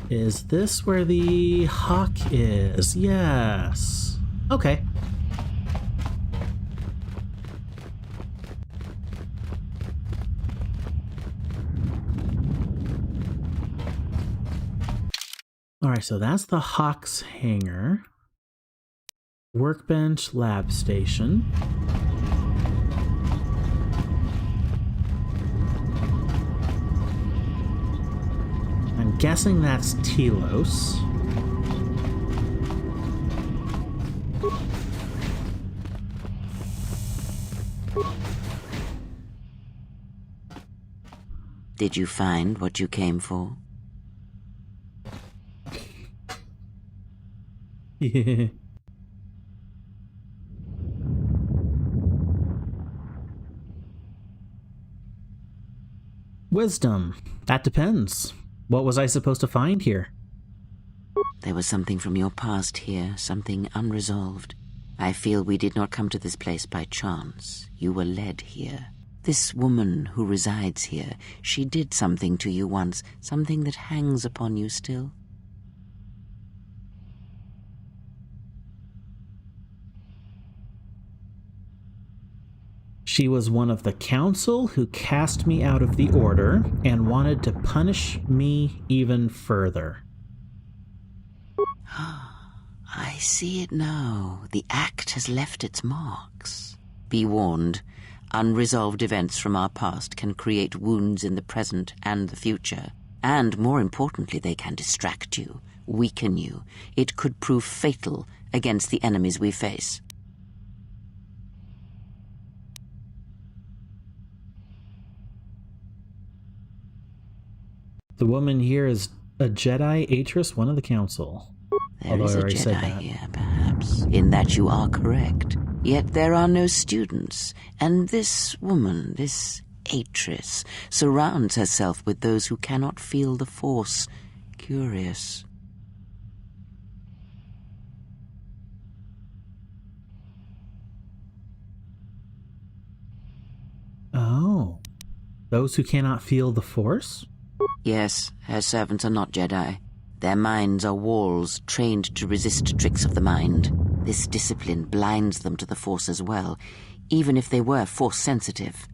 Is this where the Hawk is? Yes. Okay. Alright, so that's the Hawk's hangar. Workbench, lab station. I'm guessing that's Telos.
Did you find what you came for?
Yeah. Wisdom. That depends. What was I supposed to find here?
There was something from your past here, something unresolved. I feel we did not come to this place by chance. You were led here. This woman who resides here, she did something to you once, something that hangs upon you still.
She was one of the council who cast me out of the order and wanted to punish me even further.
I see it now. The act has left its marks. Be warned, unresolved events from our past can create wounds in the present and the future. And more importantly, they can distract you, weaken you. It could prove fatal against the enemies we face.
The woman here is a Jedi Atris, one of the council.
There is a Jedi here, perhaps, in that you are correct. Yet there are no students, and this woman, this Atris, surrounds herself with those who cannot feel the Force. Curious.
Oh. Those who cannot feel the Force?
Yes, her servants are not Jedi. Their minds are walls trained to resist tricks of the mind. This discipline blinds them to the Force as well, even if they were Force-sensitive.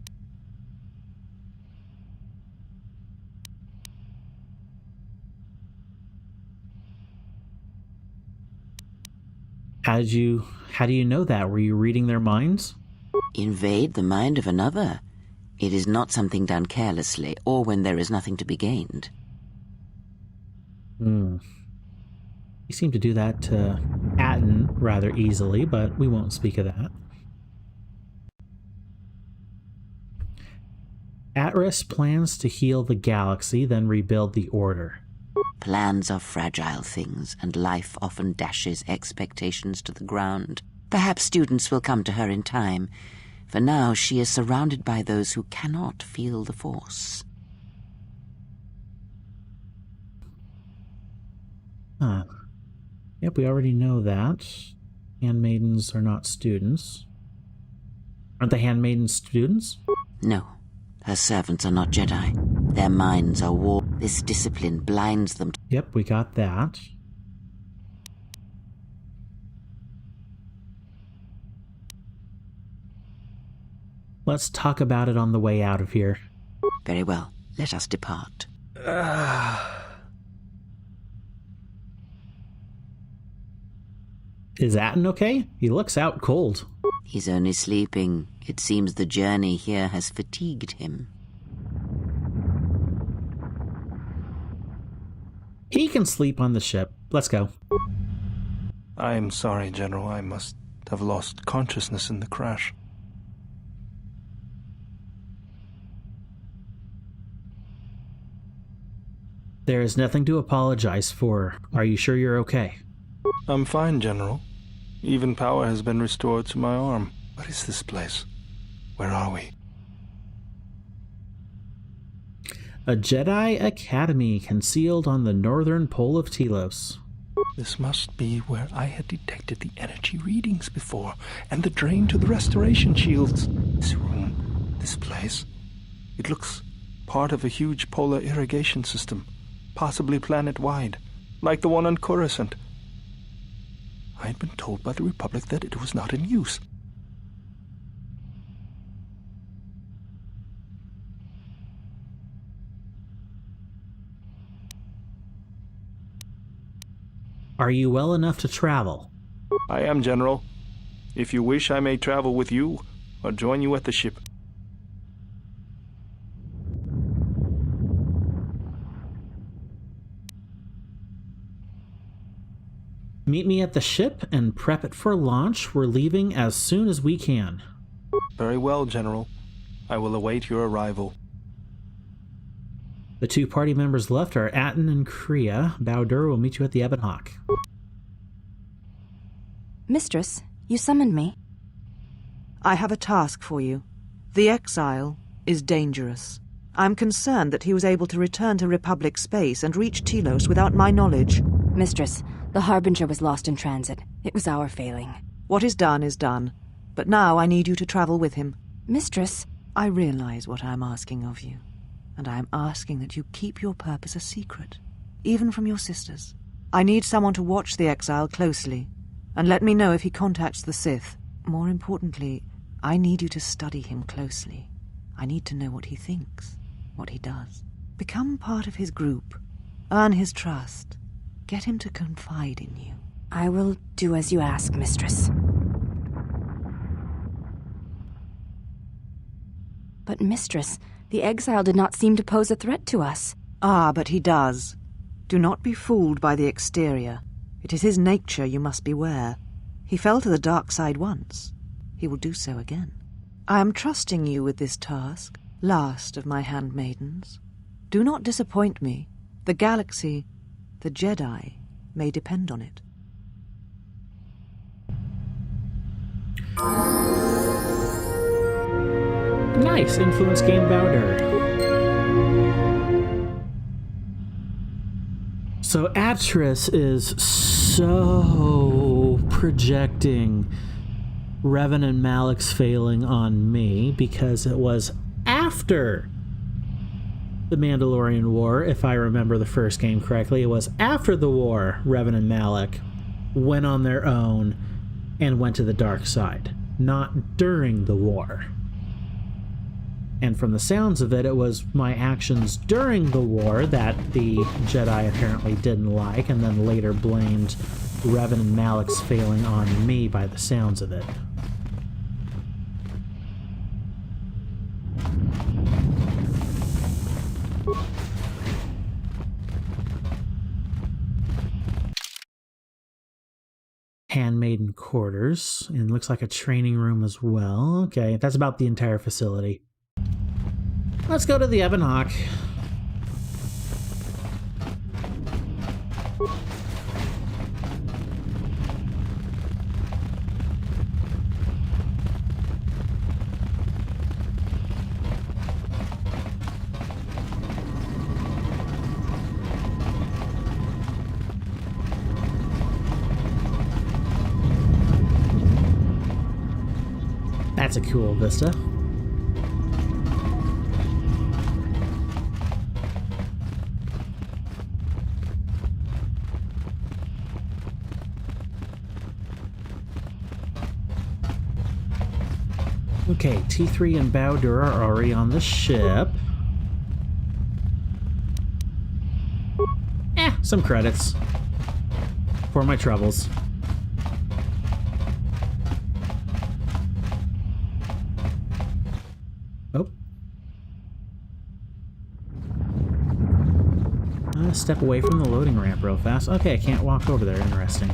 How do you know that? Were you reading their minds?
Invade the mind of another. It is not something done carelessly, or when there is nothing to be gained.
You seem to do that to Atten rather easily, but we won't speak of that. Atris plans to heal the galaxy, then rebuild the Order.
Plans are fragile things, and life often dashes expectations to the ground. Perhaps students will come to her in time. For now, she is surrounded by those who cannot feel the Force.
Huh. Yep, we already know that. Handmaidens are not students. Aren't the handmaidens students?
No, her servants are not Jedi. Their minds are war. This discipline blinds them.
Yep, we got that. Let's talk about it on the way out of here.
Very well, let us depart.
Is Atten okay? He looks out cold.
He's only sleeping. It seems the journey here has fatigued him.
He can sleep on the ship. Let's go.
I'm sorry, General. I must have lost consciousness in the crash.
There is nothing to apologize for. Are you sure you're okay?
I'm fine, General. Even power has been restored to my arm. What is this place? Where are we?
A Jedi Academy concealed on the northern pole of Telos.
This must be where I had detected the energy readings before, and the drain to the restoration shields. This room, this place, it looks part of a huge polar irrigation system, possibly planet-wide, like the one on Coruscant. I had been told by the Republic that it was not in use.
Are you well enough to travel?
I am, General. If you wish, I may travel with you, or join you at the ship.
Meet me at the ship and prep it for launch. We're leaving as soon as we can.
Very well, General. I will await your arrival.
The two party members left are Atten and Kriya. Bowdur will meet you at the Ebon Hawk.
Mistress, you summoned me.
I have a task for you. The exile is dangerous. I'm concerned that he was able to return to Republic space and reach Telos without my knowledge.
Mistress, the Harbinger was lost in transit. It was our failing.
What is done. But now I need you to travel with him.
Mistress,
I realize what I'm asking of you, and I am asking that you keep your purpose a secret, even from your sisters. I need someone to watch the exile closely, and let me know if he contacts the Sith. More importantly, I need you to study him closely. I need to know what he thinks, what he does. Become part of his group. Earn his trust. Get him to confide in you.
I will do as you ask, Mistress. But, Mistress, the exile did not seem to pose a threat to us.
Ah, but he does. Do not be fooled by the exterior. It is his nature you must beware. He fell to the dark side once. He will do so again. I am trusting you with this task, last of my handmaidens. Do not disappoint me. The galaxy, the Jedi, may depend on it.
Nice! Influence game Bowdur. So Atris is so projecting Revan and Malik's failing on me because it was after the Mandalorian War, if I remember the first game correctly. It was after the war Revan and Malik went on their own and went to the dark side, not during the war. And from the sounds of it, it was my actions during the war that the Jedi apparently didn't like, and then later blamed Revan and Malik's failing on me by the sounds of it. Handmaiden quarters, and looks like a training room as well. Okay, that's about the entire facility. Let's go to the Ebon Hawk. That's a cool vista. Okay, T3 and Bowdur are already on the ship. Some credits for my troubles. want to step away from the loading ramp real fast. Okay, I can't walk over there. Interesting.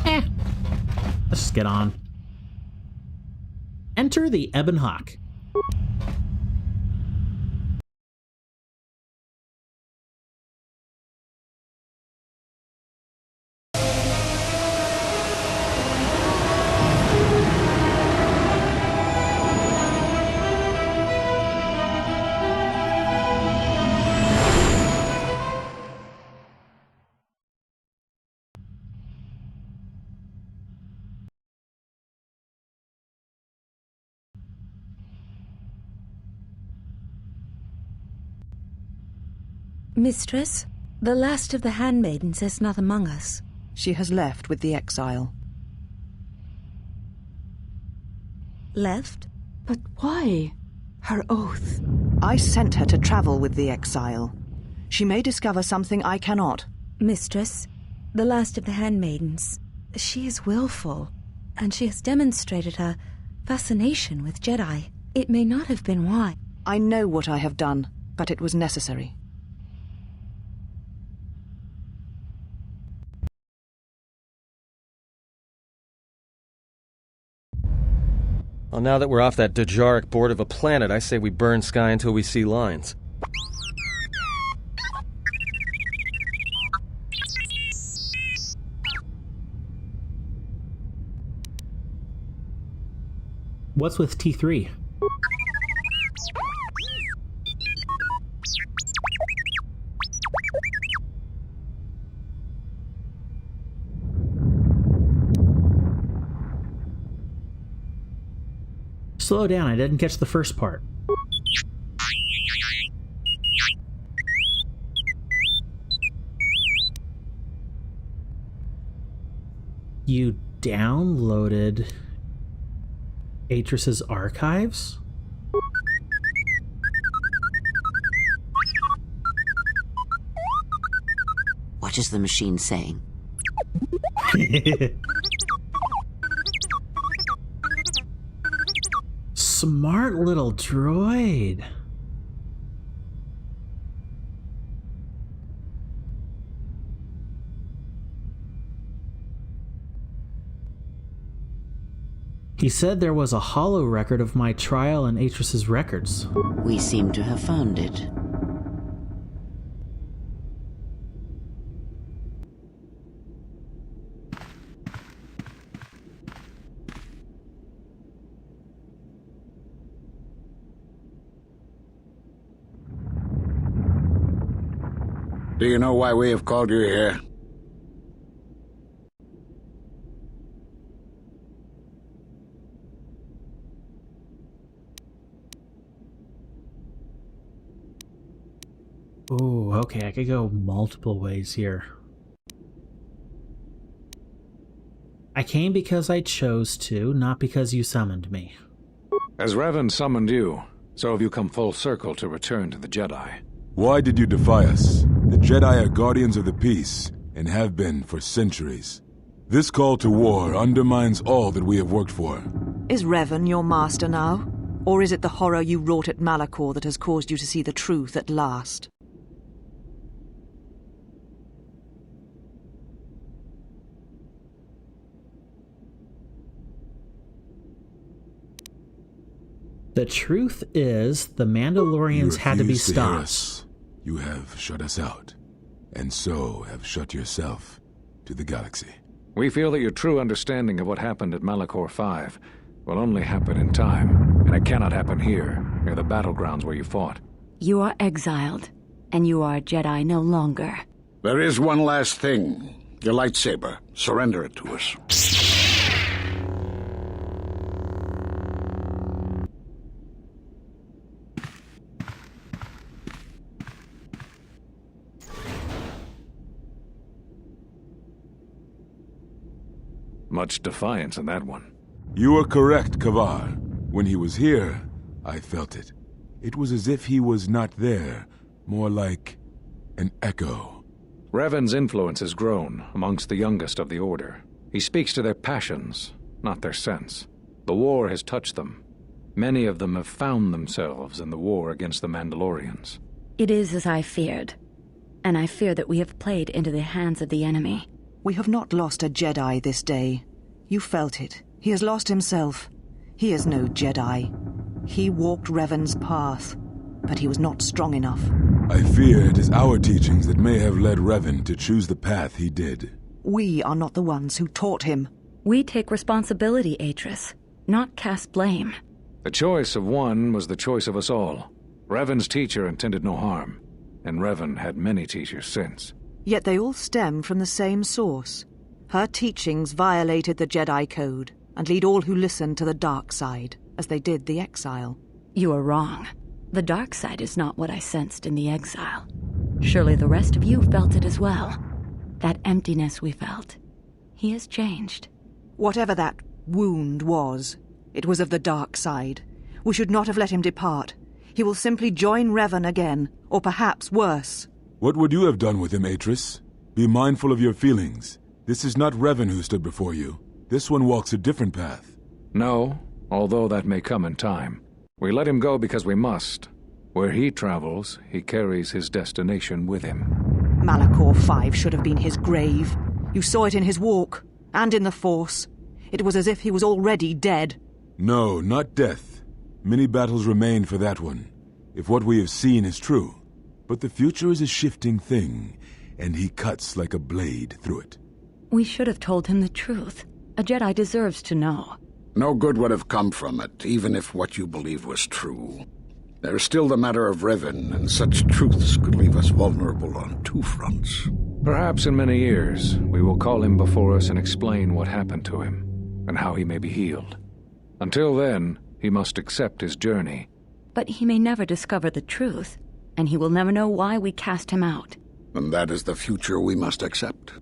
Let's just get on. Enter the Ebon Hawk.
Mistress, the last of the handmaidens is not among us.
She has left with the exile.
Left? But why? Her oath.
I sent her to travel with the exile. She may discover something I cannot.
Mistress, the last of the handmaidens, she is willful, and she has demonstrated her fascination with Jedi. It may not have been why.
I know what I have done, but it was necessary.
Well, now that we're off that Dejaric board of a planet, I say we burn sky until we see lines.
What's with T3? Slow down, I didn't catch the first part. You downloaded Atris's archives?
What is the machine saying?
Smart little droid. He said there was a holo record of my trial in Atris's records.
We seem to have found it.
Do you know why we have called you here?
Oh, okay, I could go multiple ways here. I came because I chose to, not because you summoned me.
As Revan summoned you, so have you come full circle to return to the Jedi.
Why did you defy us? The Jedi are guardians of the peace, and have been for centuries. This call to war undermines all that we have worked for.
Is Revan your master now? Or is it the horror you wrought at Malachor that has caused you to see the truth at last?
The truth is, the Mandalorians had to be stopped.
You have shut us out, and so have shut yourself to the galaxy.
We feel that your true understanding of what happened at Malachor 5 will only happen in time, and it cannot happen here, near the battlegrounds where you fought.
You are exiled, and you are a Jedi no longer.
There is one last thing. Your lightsaber. Surrender it to us.
Much defiance in that one.
You are correct, Kavar. When he was here, I felt it. It was as if he was not there, more like an echo.
Revan's influence has grown amongst the youngest of the Order. He speaks to their passions, not their sense. The war has touched them. Many of them have found themselves in the war against the Mandalorians.
It is as I feared, and I fear that we have played into the hands of the enemy.
We have not lost a Jedi this day. You felt it. He has lost himself. He is no Jedi. He walked Revan's path, but he was not strong enough.
I fear it is our teachings that may have led Revan to choose the path he did.
We are not the ones who taught him.
We take responsibility, Atris, not cast blame.
The choice of one was the choice of us all. Revan's teacher intended no harm, and Revan had many teachers since.
Yet they all stem from the same source. Her teachings violated the Jedi Code and lead all who listen to the dark side, as they did the exile.
You are wrong. The dark side is not what I sensed in the exile. Surely the rest of you felt it as well. That emptiness we felt. He has changed.
Whatever that wound was, it was of the dark side. We should not have let him depart. He will simply join Revan again, or perhaps worse.
What would you have done with him, Atris? Be mindful of your feelings. This is not Revan who stood before you. This one walks a different path.
No, although that may come in time. We let him go because we must. Where he travels, he carries his destination with him.
Malachor 5 should have been his grave. You saw it in his walk, and in the Force. It was as if he was already dead.
No, not death. Many battles remain for that one, if what we have seen is true. But the future is a shifting thing, and he cuts like a blade through it.
We should have told him the truth. A Jedi deserves to know.
No good would have come from it, even if what you believe was true. There is still the matter of Revan, and such truths could leave us vulnerable on two fronts.
Perhaps in many years, we will call him before us and explain what happened to him, and how he may be healed. Until then, he must accept his journey.
But he may never discover the truth, and he will never know why we cast him out.
And that is the future we must accept.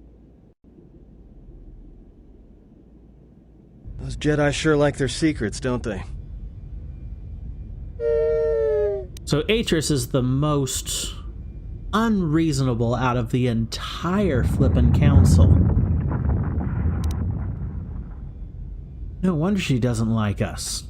Those Jedi sure like their secrets, don't they?
So Atris is the most unreasonable out of the entire flippin' council. No wonder she doesn't like us.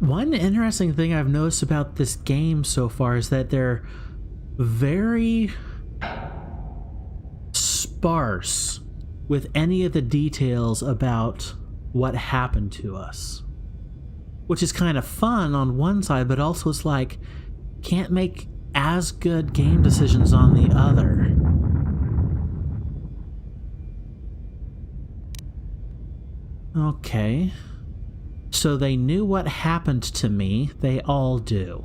One interesting thing I've noticed about this game so far is that they're very sparse with any of the details about what happened to us. Which is kind of fun on one side, but also it's like, can't make as good game decisions on the other. Okay. So they knew what happened to me. They all do.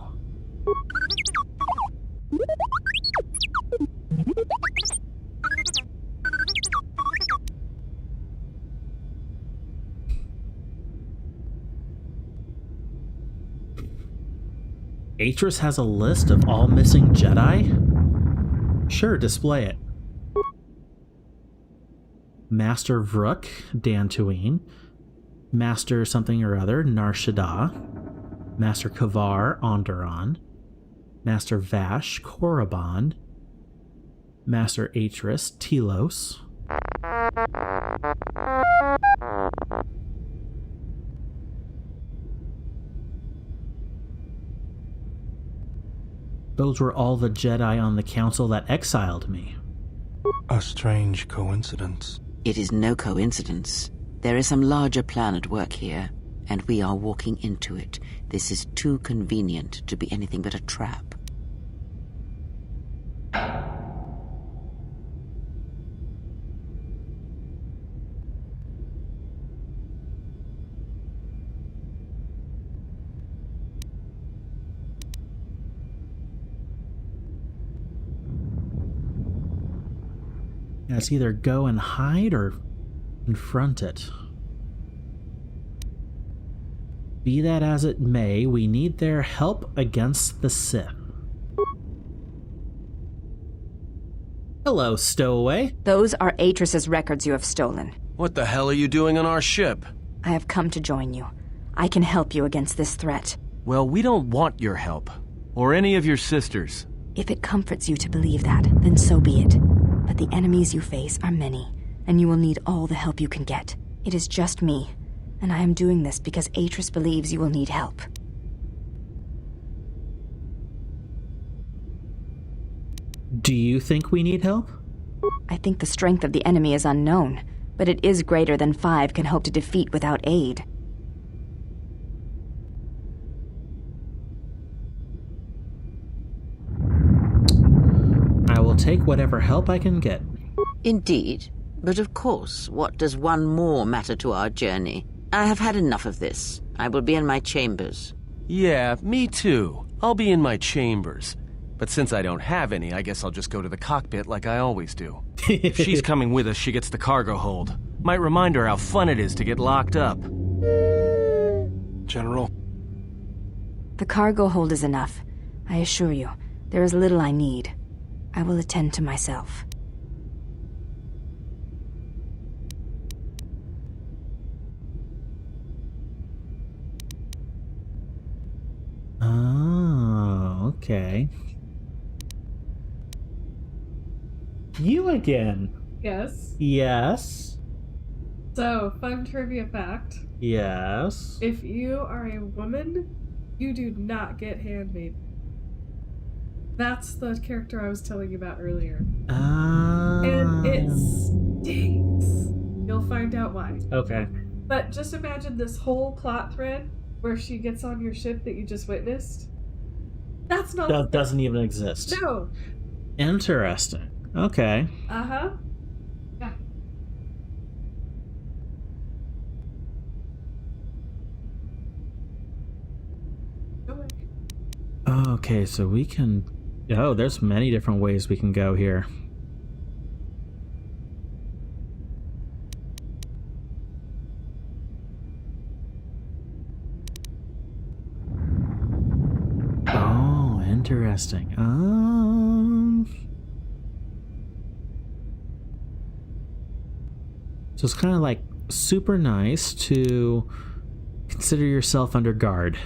Atris has a list of all missing Jedi? Sure, display it. Master Vrook, Dantooine. Master something or other, Nar Shaddaa. Master Kavar, Onderon. Master Vash, Korriban. Master Atris, Telos. Those were all the Jedi on the council that exiled me.
A strange coincidence.
It is no coincidence. There is some larger plan at work here, and we are walking into it. This is too convenient to be anything but a trap.
It's either go and hide or confront it. Be that as it may, we need their help against the Sith. Hello, stowaway.
Those are Atris's records you have stolen.
What the hell are you doing on our ship?
I have come to join you. I can help you against this threat.
Well, we don't want your help. Or any of your sisters.
If it comforts you to believe that, then so be it. But But the enemies you face are many, and you will need all the help you can get. It is just me, and I am doing this because Atris believes you will need help.
Do you think we need help?
I think the strength of the enemy is unknown, but it is greater than 5 can hope to defeat without aid.
I will take whatever help I can get.
Indeed. But of course, what does one more matter to our journey? I have had enough of this. I will be in my chambers.
Yeah, me too. I'll be in my chambers. But since I don't have any, I guess I'll just go to the cockpit like I always do. If she's coming with us, she gets the cargo hold. Might remind her how fun it is to get locked up.
General.
The cargo hold is enough. I assure you, there is little I need. I will attend to myself.
Oh, okay. You again?
Yes.
Yes.
So, fun trivia fact.
Yes.
If you are a woman, you do not get handmaid. That's the character I was telling you about earlier. And it stinks. You'll find out why.
Okay.
But just imagine this whole plot thread where she gets on your ship that you just witnessed. That's not...
That doesn't even exist.
No.
Interesting. Okay.
Uh-huh. Yeah.
Okay, so we can... Oh, there's many different ways we can go here. Oh, interesting. So it's kind of like super nice to consider yourself under guard.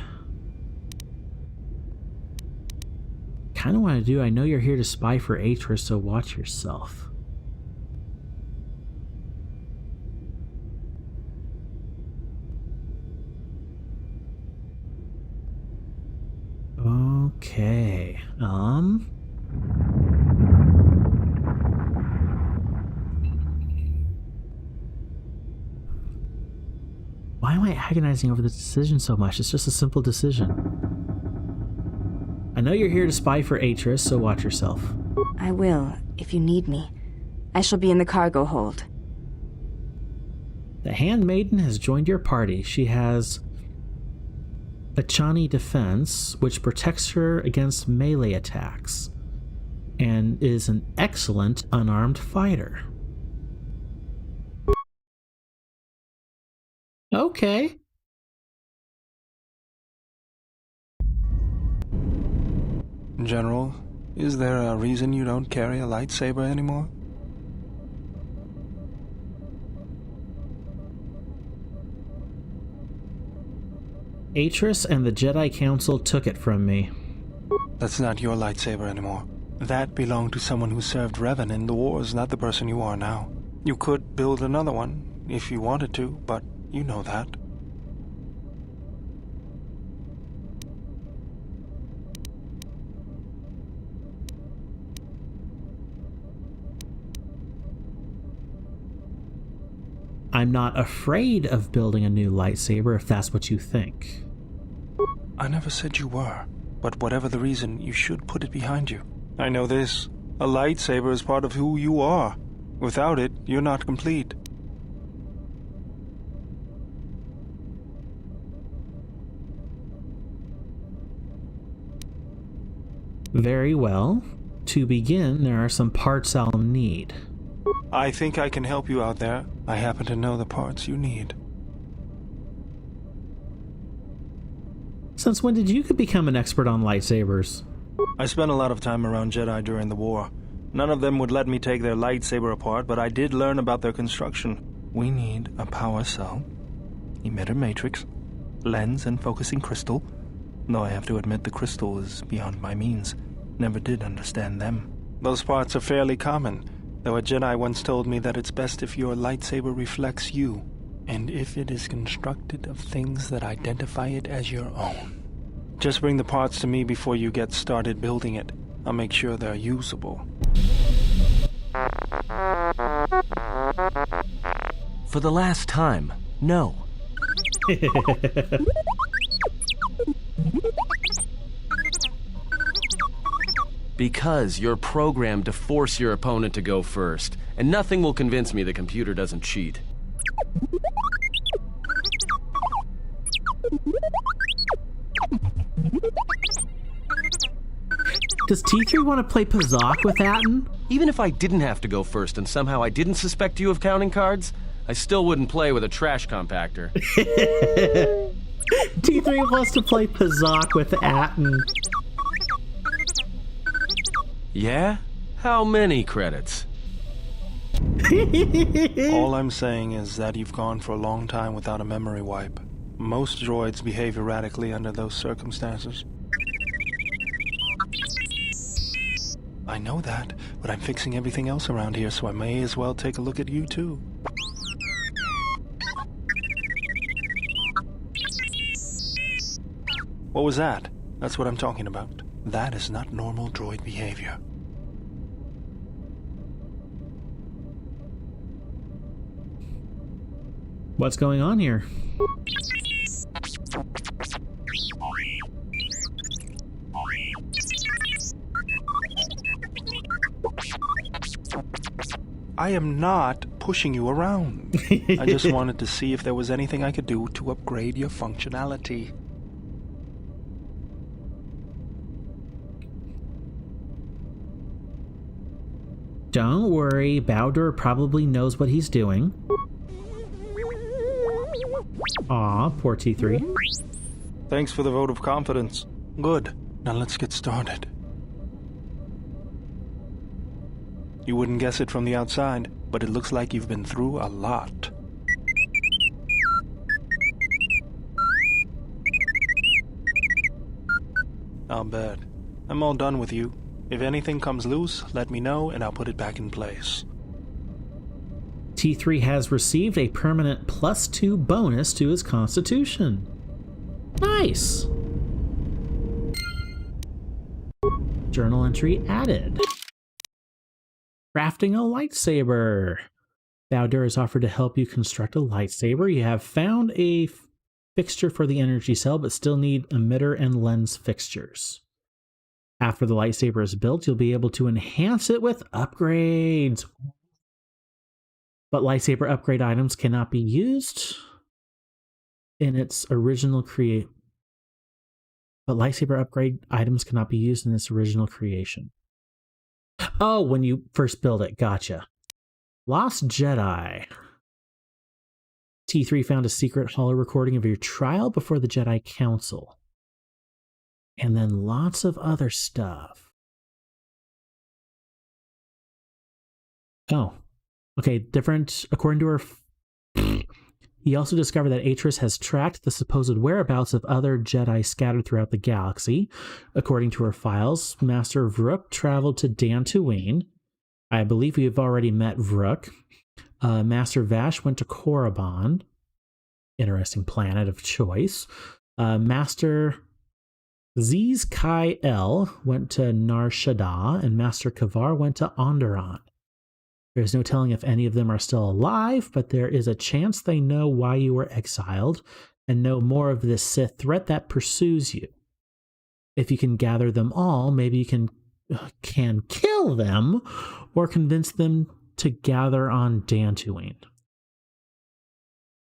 Kind of want to do, I know you're here to spy for Atris, so watch yourself. Okay, why am I agonizing over this decision so much? It's just a simple decision. I know you're here to spy for Atris, so watch yourself.
I will, if you need me. I shall be in the cargo hold.
The handmaiden has joined your party. She has a Chani defense, which protects her against melee attacks, and is an excellent unarmed fighter. Okay.
General, is there a reason you don't carry a lightsaber anymore?
Atris and the Jedi Council took it from me.
That's not your lightsaber anymore. That belonged to someone who served Revan in the wars, not the person you are now. You could build another one, if you wanted to, but you know that.
I'm not afraid of building a new lightsaber if that's what you think.
I never said you were, but whatever the reason, you should put it behind you. I know this. A lightsaber is part of who you are. Without it, you're not complete.
Very well. To begin, there are some parts I'll need.
I think I can help you out there. I happen to know the parts you need.
Since when did you become an expert on lightsabers?
I spent a lot of time around Jedi during the war. None of them would let me take their lightsaber apart, but I did learn about their construction. We need a power cell, emitter matrix, lens and focusing crystal, though I have to admit the crystal is beyond my means. Never did understand them. Those parts are fairly common. Though a Jedi once told me that it's best if your lightsaber reflects you, and if it is constructed of things that identify it as your own. Just bring the parts to me before you get started building it. I'll make sure they're usable.
For the last time, no. Because you're programmed to force your opponent to go first, and nothing will convince me the computer doesn't cheat.
Does T3 want to play Pazak with Atten?
Even if I didn't have to go first and somehow I didn't suspect you of counting cards, I still wouldn't play with a trash compactor.
T3 wants to play Pazak with Atten.
Yeah? How many credits?
All I'm saying is that you've gone for a long time without a memory wipe. Most droids behave erratically under those circumstances. I know that, but I'm fixing everything else around here, so I may as well take a look at you too. What was that? That's what I'm talking about. That is not normal droid behavior.
What's going on here?
I am not pushing you around. I just wanted to see if there was anything I could do to upgrade your functionality.
Don't worry, Bowder probably knows what he's doing. Aw, poor T3.
Thanks for the vote of confidence. Good. Now let's get started. You wouldn't guess it from the outside, but it looks like you've been through a lot. I'll bet. I'm all done with you. If anything comes loose, let me know and I'll put it back in place.
T3 has received a permanent +2 bonus to his constitution. Nice! Journal entry added. Crafting a lightsaber. Bowder is offered to help you construct a lightsaber. You have found a fixture for the energy cell, but still need emitter and lens fixtures. After the lightsaber is built, you'll be able to enhance it with upgrades. But lightsaber upgrade items cannot be used in its original creation. Oh, when you first build it. Gotcha. Lost Jedi. T3 found a secret holo recording of your trial before the Jedi Council. And then lots of other stuff. Oh. Okay, different. According to her... He also discovered that Atris has tracked the supposed whereabouts of other Jedi scattered throughout the galaxy. According to her files, Master Vrook traveled to Dantooine. I believe we have already met Vrook. Master Vash went to Korriban. Interesting planet of choice. Master Ziz Kai El went to Nar Shaddaa, and Master Kavar went to Onderon. There's no telling if any of them are still alive, but there is a chance they know why you were exiled and know more of this Sith threat that pursues you. If you can gather them all, maybe you can kill them or convince them to gather on Dantooine.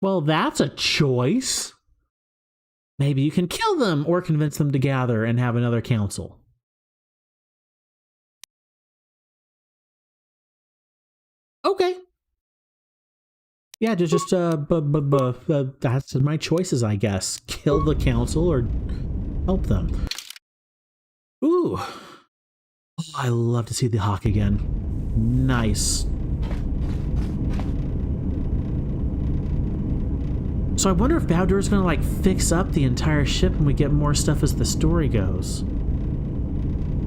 Well, that's a choice. Maybe you can kill them or convince them to gather and have another council. Okay. Yeah, just that's my choices, I guess. Kill the council or help them. Ooh. Oh, I love to see the hawk again. Nice. So I wonder if Bowder is going to like fix up the entire ship and we get more stuff as the story goes.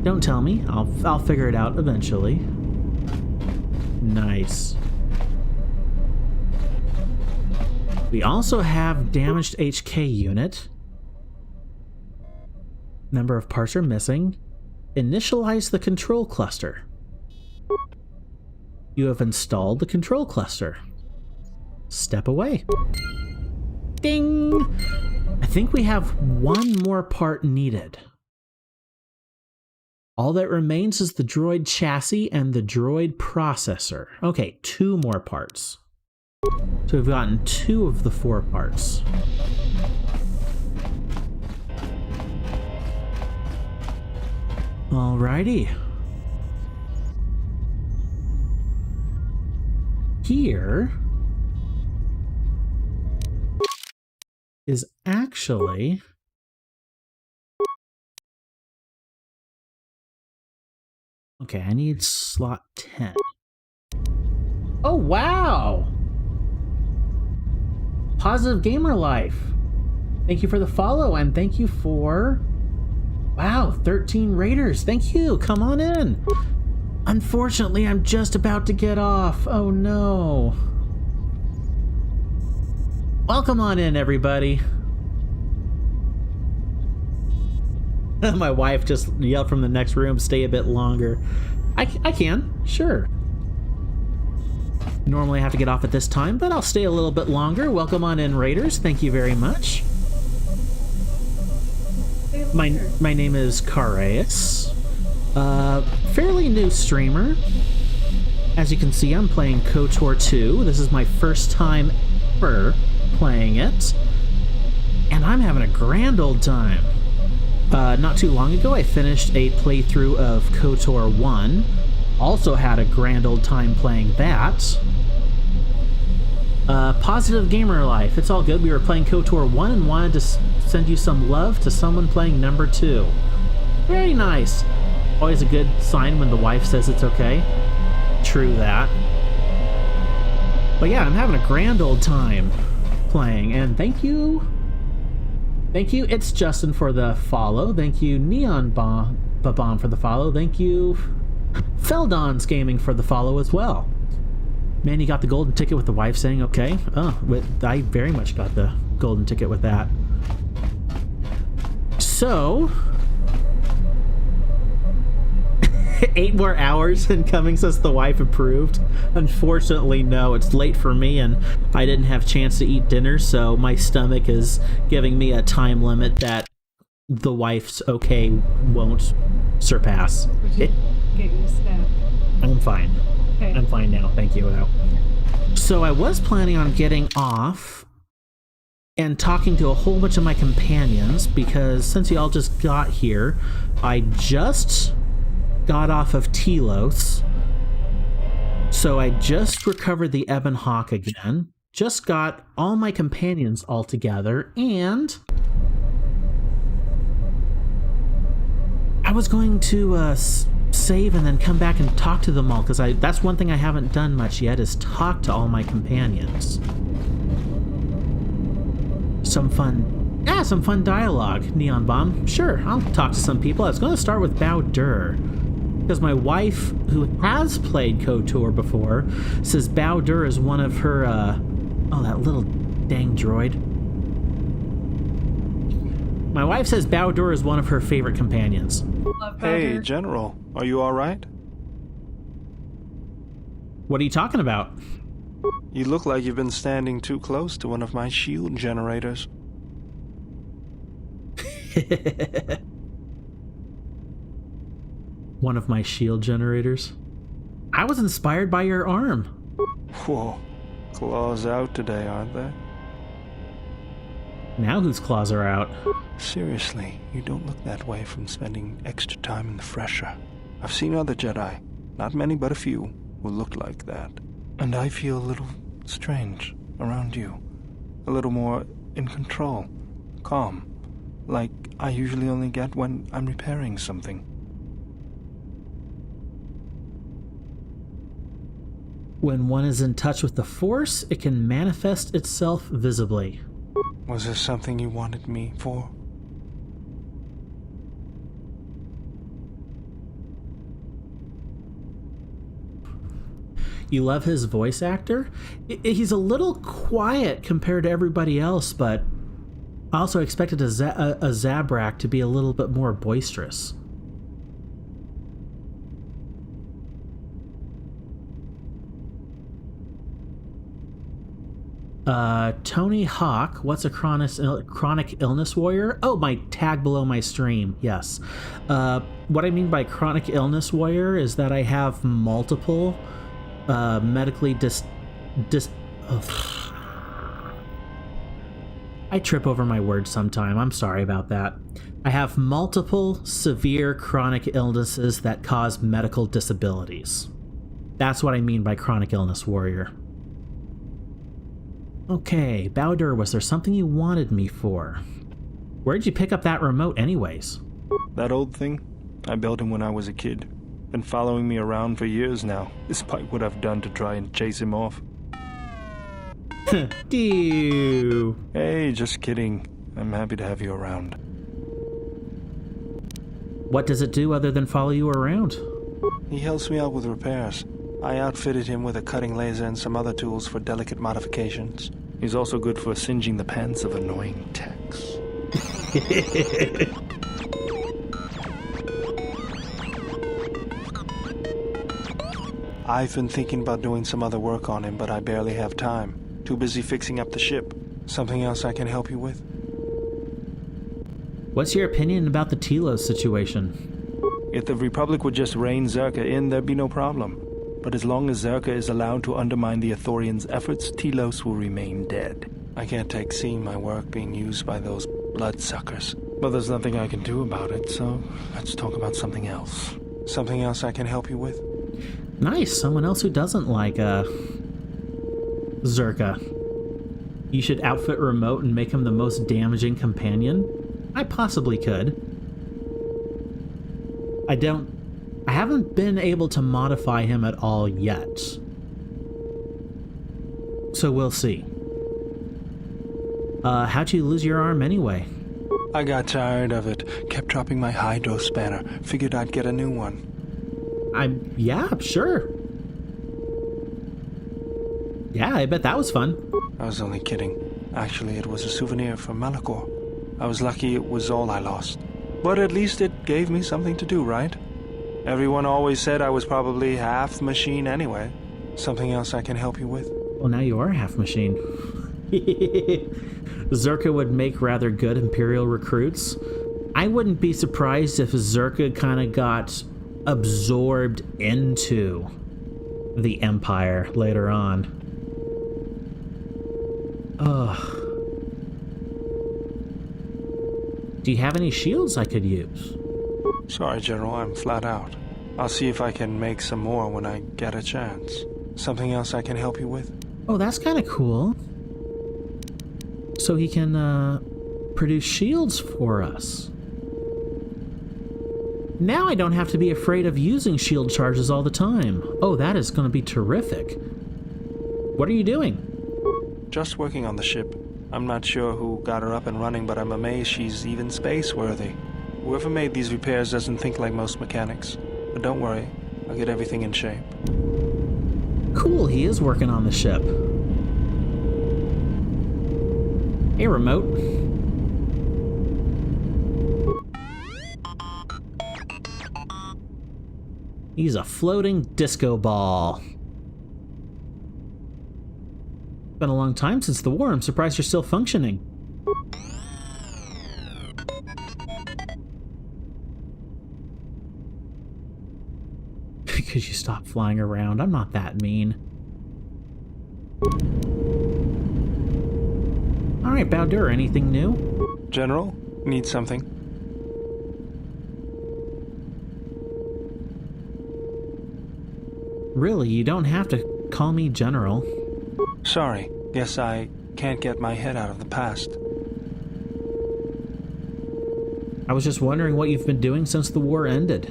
Don't tell me. I'll figure it out eventually. Nice. We also have damaged HK unit. Number of parts are missing. Initialize the control cluster. You have installed the control cluster. Step away. Ding! I think we have one more part needed. All that remains is the droid chassis and the droid processor. Okay, 2 more parts. So we've gotten 2 of the 4 parts. Alrighty. Here is actually okay, I need slot 10. Oh, wow! Positive Gamer Life. Thank you for the follow, and thank you for... Wow, 13 raiders. Thank you. Come on in. Unfortunately, I'm just about to get off. Oh, no. Welcome on in, everybody. My wife just yelled from the next room, stay a bit longer. I can, sure. Normally I have to get off at this time, but I'll stay a little bit longer. Welcome on in, Raiders. Thank you very much. My name is Karaeous. Fairly new streamer. As you can see, I'm playing KOTOR 2. This is my first time ever playing it. And I'm having a grand old time. Not too long ago, I finished a playthrough of KOTOR 1. Also had a grand old time playing that. Positive Gamer Life. It's all good. We were playing KOTOR 1 and wanted to send you some love to someone playing number 2. Very nice. Always a good sign when the wife says it's okay. True that. But yeah, I'm having a grand old time playing, and thank you. Thank you, It's Justin, for the follow. Thank you, Neon Babam, for the follow. Thank you, Feldon's Gaming, for the follow as well. Man, you got the golden ticket with the wife saying okay. Oh, I very much got the golden ticket with that. So, 8 more hours incoming, says the wife approved. Unfortunately, no, it's late for me and I didn't have a chance to eat dinner, so my stomach is giving me a time limit that the wife's okay won't surpass.
Get you a snack.
I'm fine.
Okay.
I'm fine now, thank you. So I was planning on getting off and talking to a whole bunch of my companions, because since you all just got here, I just got off of Telos, so I just recovered the Ebon Hawk again, just got all my companions all together, and I was going to save and then come back and talk to them all, because that's one thing I haven't done much yet, is talk to all my companions. Some fun dialogue, Neon Bomb. Sure, I'll talk to some people. I was going to start with Bao Dur, because my wife, who has played KOTOR before, says Bao Dur is one of her, oh, that little dang droid. My wife says Bao Dur is one of her favorite companions.
Hey, General, are you alright?
What are you talking about?
You look like you've been standing too close to one of my shield generators.
One of my shield generators? I was inspired by your arm.
Whoa, claws out today, aren't they?
Now whose claws are out?
Seriously, you don't look that way from spending extra time in the fresher. I've seen other Jedi, not many but a few, who looked like that. And I feel a little strange around you. A little more in control, calm, like I usually only get when I'm repairing something.
When one is in touch with the Force, it can manifest itself visibly.
Was there something you wanted me for?
You love his voice actor? He's a little quiet compared to everybody else, but I also expected a Zabrak to be a little bit more boisterous. Tony Hawk, what's a chronic illness warrior? Oh, my tag below my stream, yes. What I mean by chronic illness warrior is that I have multiple medically I trip over my words sometime, I'm sorry about that. I have multiple severe chronic illnesses that cause medical disabilities. That's what I mean by chronic illness warrior. Okay, Bowder, was there something you wanted me for? Where'd you pick up that remote anyways?
That old thing? I built him when I was a kid. Been following me around for years now, despite what I've done to try and chase him off.
Ew.
Hey, just kidding. I'm happy to have you around.
What does it do other than follow you around?
He helps me out with repairs. I outfitted him with a cutting laser and some other tools for delicate modifications. He's also good for singeing the pants of annoying techs. I've been thinking about doing some other work on him, but I barely have time. Too busy fixing up the ship. Something else I can help you with?
What's your opinion about the Telos situation?
If the Republic would just rein Zerka in, there'd be no problem. But as long as Zerka is allowed to undermine the Ithorians' efforts, Telos will remain dead. I can't take seeing my work being used by those bloodsuckers. But there's nothing I can do about it, so let's talk about something else. Something else I can help you with?
Nice, someone else who doesn't like, Zerka. You should outfit Remote and make him the most damaging companion? I possibly could. I haven't been able to modify him at all yet. So we'll see. How'd you lose your arm anyway?
I got tired of it. Kept dropping my hydro spanner. Figured I'd get a new one.
Yeah, sure. Yeah, I bet that was fun.
I was only kidding. Actually, it was a souvenir from Malachor. I was lucky it was all I lost. But at least it gave me something to do, right? Everyone always said I was probably half machine anyway. Something else I can help you with?
Well, now you are half machine. Zerka would make rather good Imperial recruits. I wouldn't be surprised if Zerka kind of got absorbed into the Empire later on. Ugh. Do you have any shields I could use?
Sorry, General, I'm flat out. I'll see if I can make some more when I get a chance. Something else I can help you with?
Oh, that's kind of cool. So he can, produce shields for us. Now I don't have to be afraid of using shield charges all the time. Oh, that is going to be terrific. What are you doing?
Just working on the ship. I'm not sure who got her up and running, but I'm amazed she's even space-worthy. Whoever made these repairs doesn't think like most mechanics. But don't worry, I'll get everything in shape.
Cool, he is working on the ship. Hey, Remote. He's a floating disco ball. Been a long time since the war. I'm surprised you're still functioning. Because you stopped flying around. I'm not that mean. Alright, Bowdur, anything new?
General, need something?
Really, you don't have to call me General.
Sorry, guess I can't get my head out of the past.
I was just wondering what you've been doing since the war ended.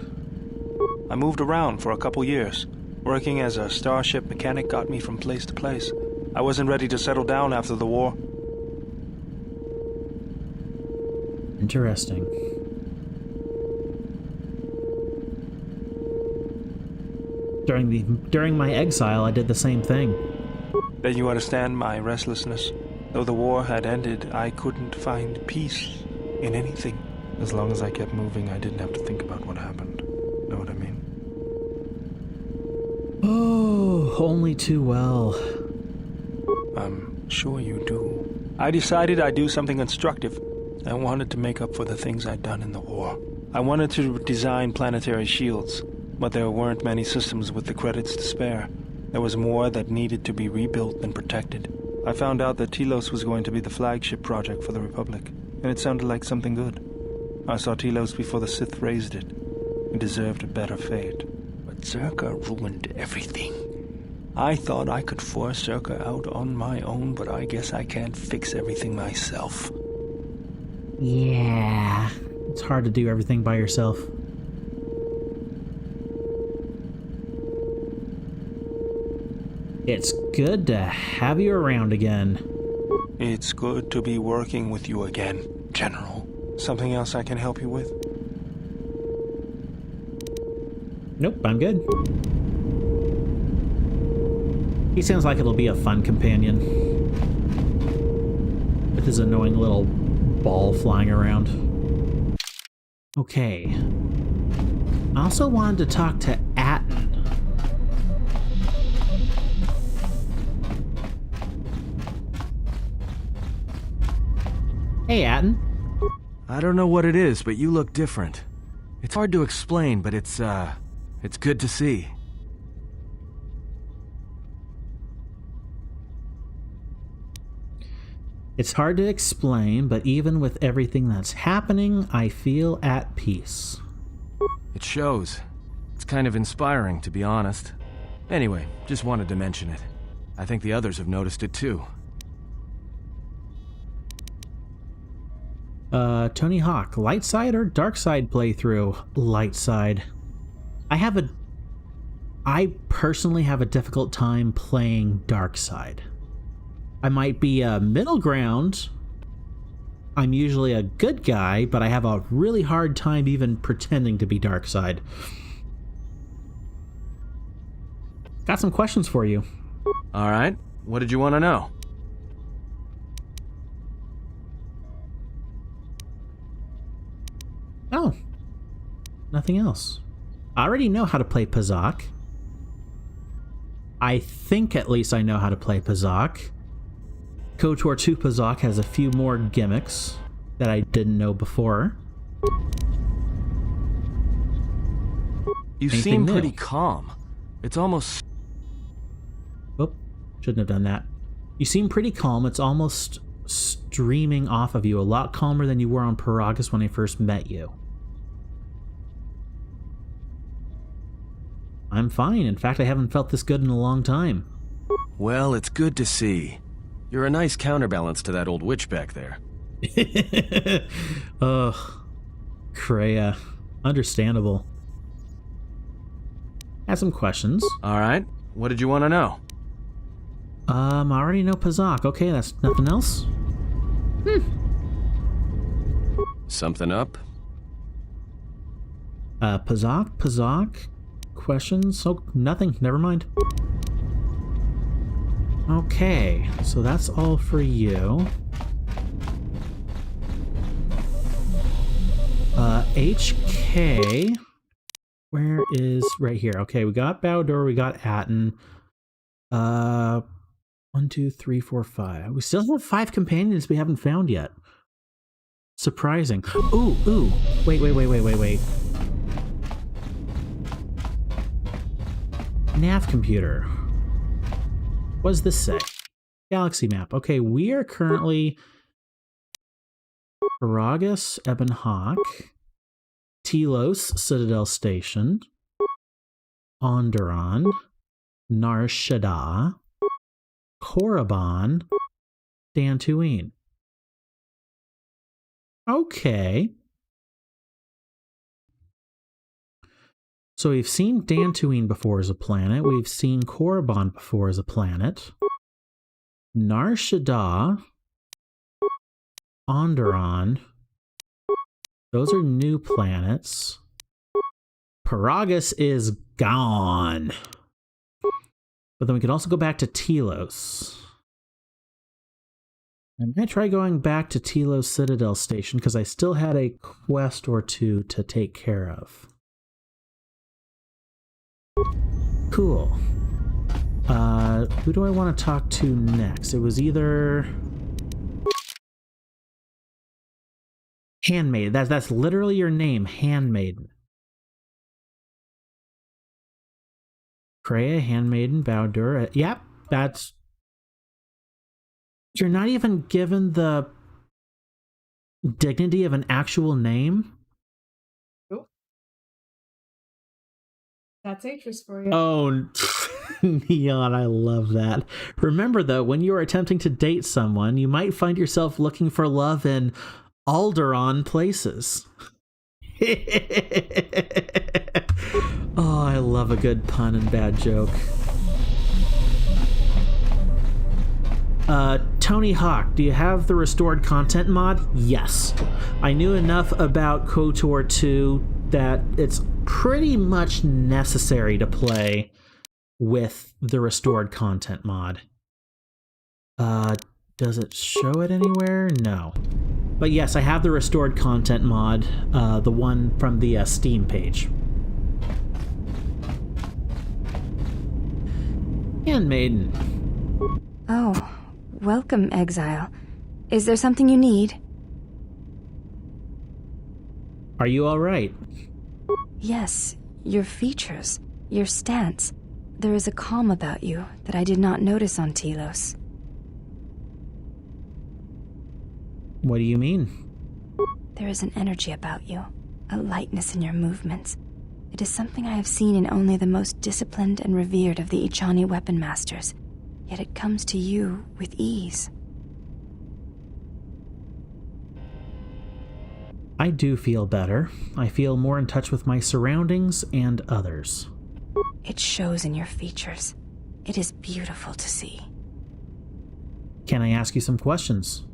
I moved around for a couple years. Working as a starship mechanic got me from place to place. I wasn't ready to settle down after the war.
During my exile, I did the same thing.
Then you understand my restlessness. Though the war had ended, I couldn't find peace in anything. As long as I kept moving, I didn't have to think about what happened. Know what I mean?
Oh, only too well.
I'm sure you do. I decided I'd do something constructive. I wanted to make up for the things I'd done in the war. I wanted to design planetary shields, but there weren't many systems with the credits to spare. There was more that needed to be rebuilt and protected. I found out that Telos was going to be the flagship project for the Republic, and it sounded like something good. I saw Telos before the Sith raised it. It deserved a better fate. But Zerka ruined everything. I thought I could force Zerka out on my own, but I guess I can't fix everything myself.
Yeah, it's hard to do everything by yourself. It's good to have you around again.
It's good to be working with you again, General. Something else I can help you with?
Nope, I'm good. He sounds like it'll be a fun companion. With his annoying little ball flying around. Okay. I also wanted to talk to Atten. Hey, Atten.
I don't know what it is, but you look different. It's hard to explain, but it's good to see.
It's hard to explain, but even with everything that's happening, I feel at peace.
It shows. It's kind of inspiring, to be honest. Anyway, just wanted to mention it. I think the others have noticed it too.
Tony Hawk, light side or dark side playthrough? Light side. I personally have a difficult time playing dark side. I might be a middle ground. I'm usually a good guy, but I have a really hard time even pretending to be dark side. Got some questions for you.
All right. What did you want to know?
Oh, nothing else. I already know how to play Pazak. I think at least I know how to play Pazak. KOTOR 2 Pazak has a few more gimmicks that I didn't know before.
You seem pretty calm. It's almost...
Oh, shouldn't have done that. You seem pretty calm. It's almost streaming off of you. A lot calmer than you were on Karaeous when I first met you. I'm fine. In fact, I haven't felt this good in a long time.
Well, it's good to see. You're a nice counterbalance to that old witch back there.
Ugh. Karaeous. Understandable. Have some questions.
All right. What did you want to know?
I already know Pazak. Okay, that's nothing else?
Something up?
Pazak? Questions? Oh, nothing. Never mind. Okay, so that's all for you. HK. Where is... Right here. Okay, we got Bowdor, we got Atten. 1, 2, 3, 4, 5. We still have 5 companions we haven't found yet. Surprising. Ooh. Wait. Nav computer. What does this say? Galaxy map. Okay, we are currently Karaeous, Ebon Hawk, Telos, Citadel Station, Onderon, Nar Shaddaa, Korriban, Dantooine. Okay. So we've seen Dantooine before as a planet. We've seen Korriban before as a planet. Nar Shaddaa, Onderon. Those are new planets. Karaeous is gone. But then we can also go back to Telos. I'm going to try going back to Telos Citadel Station because I still had a quest or two to take care of. Cool. Who do I want to talk to next? It was either... Handmaid. That's literally your name, Handmaiden. Karaeous, Handmaiden, Baudur. Yep, that's... You're not even given the dignity of an actual name?
Nope. That's Atris for you.
Oh, Neon, I love that. Remember, though, when you are attempting to date someone, you might find yourself looking for love in Alderaan places. Oh, I love a good pun and bad joke. Tony Hawk, do you have the restored content mod? Yes. I knew enough about KOTOR 2 that it's pretty much necessary to play with the restored content mod. Does it show it anywhere? No. But yes, I have the restored content mod, the one from the Steam page. Handmaiden.
Oh, welcome, Exile. Is there something you need?
Are you all right?
Yes, your features, your stance. There is a calm about you that I did not notice on Telos.
What do you mean?
There is an energy about you, a lightness in your movements. It is something I have seen in only the most disciplined and revered of the Ichani weapon masters, yet it comes to you with ease.
I do feel better. I feel more in touch with my surroundings and others.
It shows in your features. It is beautiful to see.
Can I ask you some questions?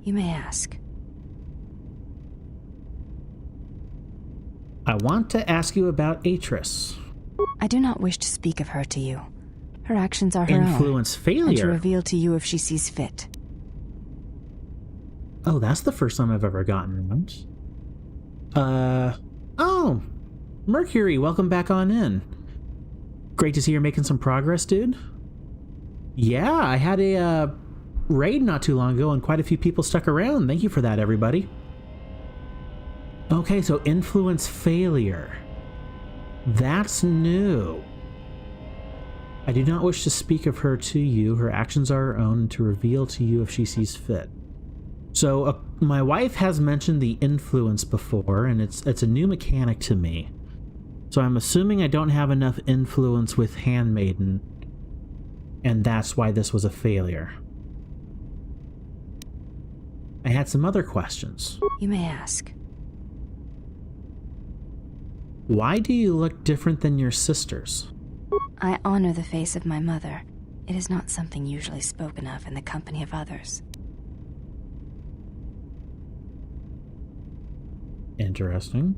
You may ask.
I want to ask you about Atris.
I do not wish to speak of her to you. Her actions are her
Influence
own,
failure.
and to reveal to you if she sees fit.
Oh, that's the first time I've ever gotten around. Oh, Mercury, welcome back on in. Great to see you're making some progress, dude. Yeah, I had a raid not too long ago and quite a few people stuck around. Thank you for that, everybody. Okay, so influence failure. That's new. I do not wish to speak of her to you. Her actions are her own, to reveal to you if she sees fit. So my wife has mentioned the influence before, and it's a new mechanic to me. So I'm assuming I don't have enough influence with Handmaiden, and that's why this was a failure. I had some other questions.
You may ask.
Why do you look different than your sisters?
I honor the face of my mother. It is not something usually spoken of in the company of others.
Interesting.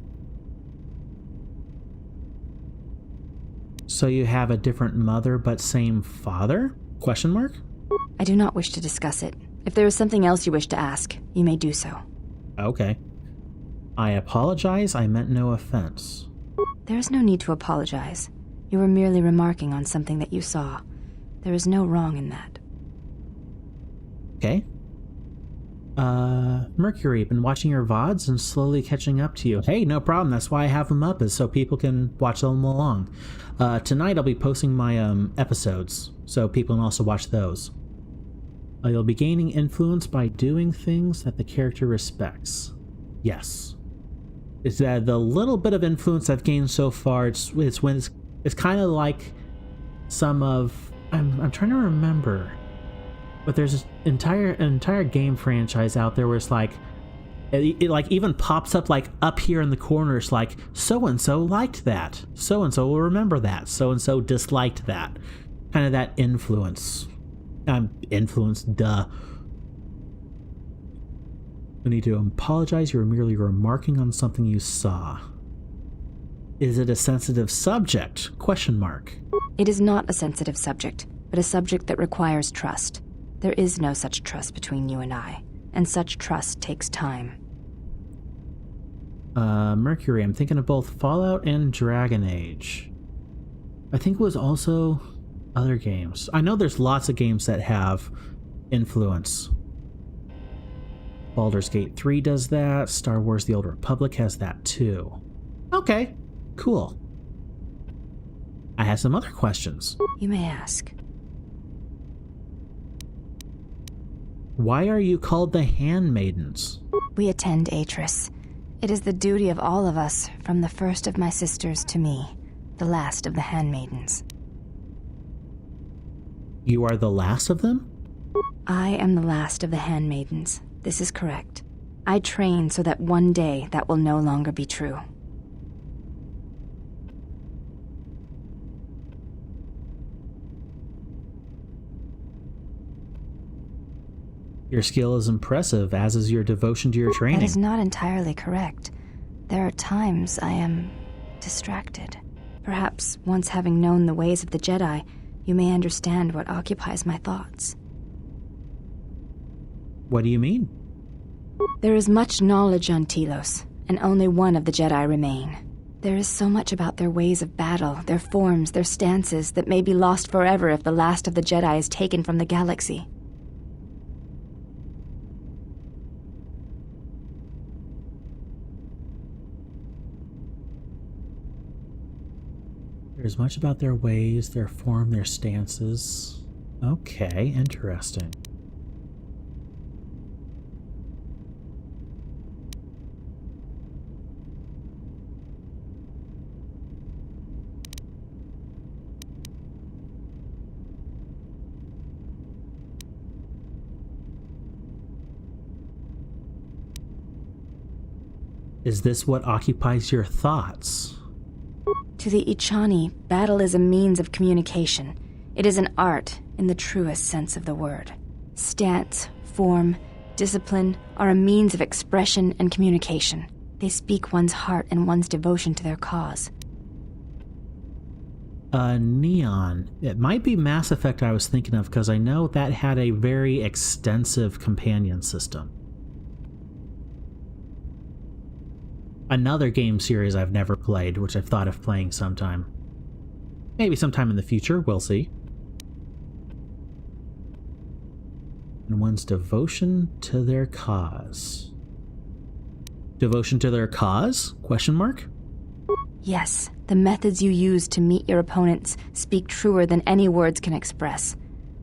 So you have a different mother but same father? Question mark?
I do not wish to discuss it. If there is something else you wish to ask, you may do so.
Okay. I apologize. I meant no offense.
There is no need to apologize. You were merely remarking on something that you saw. There is no wrong in that.
Okay. Mercury, been watching your VODs and slowly catching up to you. Hey, no problem. That's why I have them up, is so people can watch them along. Tonight I'll be posting my episodes, so people can also watch those. You'll be gaining influence by doing things that the character respects. Yes. It's the little bit of influence I've gained so far. It's kind of like some of... I'm trying to remember. But there's this entire game franchise out there where it's like... It like even pops up like up here in the corners like, so-and-so liked that. So-and-so will remember that. So-and-so disliked that. Kind of that influence. Influence, duh. I need to apologize. You were merely remarking on something you saw. Is it a sensitive subject? Question mark.
It is not a sensitive subject, but a subject that requires trust. There is no such trust between you and I, and such trust takes time.
Mercury, I'm thinking of both Fallout and Dragon Age. I think it was also other games. I know there's lots of games that have influence. Baldur's Gate 3 does that. Star Wars The Old Republic has that too. Okay, cool. I have some other questions.
You may ask.
Why are you called the Handmaidens?
We attend Atris. It is the duty of all of us, from the first of my sisters to me, the last of the handmaidens.
You are the last of them?
I am the last of the handmaidens. This is correct. I train so that one day that will no longer be true.
Your skill is impressive, as is your devotion to your training.
That is not entirely correct. There are times I am distracted. Perhaps once having known the ways of the Jedi, you may understand what occupies my thoughts.
What do you mean?
There is much knowledge on Telos, and only one of the Jedi remain. There is so much about their ways of battle, their forms, their stances, that may be lost forever if the last of the Jedi is taken from the galaxy.
There's much about their ways, their form, their stances. Okay, interesting. Is this what occupies your thoughts?
To the Ichani, battle is a means of communication. It is an art in the truest sense of the word. Stance, form, discipline are a means of expression and communication. They speak one's heart and one's devotion to their cause.
Neon. It might be Mass Effect I was thinking of, because I know that had a very extensive companion system. Another game series I've never played, which I've thought of playing sometime. Maybe sometime in the future, we'll see. And one's devotion to their cause. Devotion to their cause? Question mark?
Yes, the methods you use to meet your opponents speak truer than any words can express.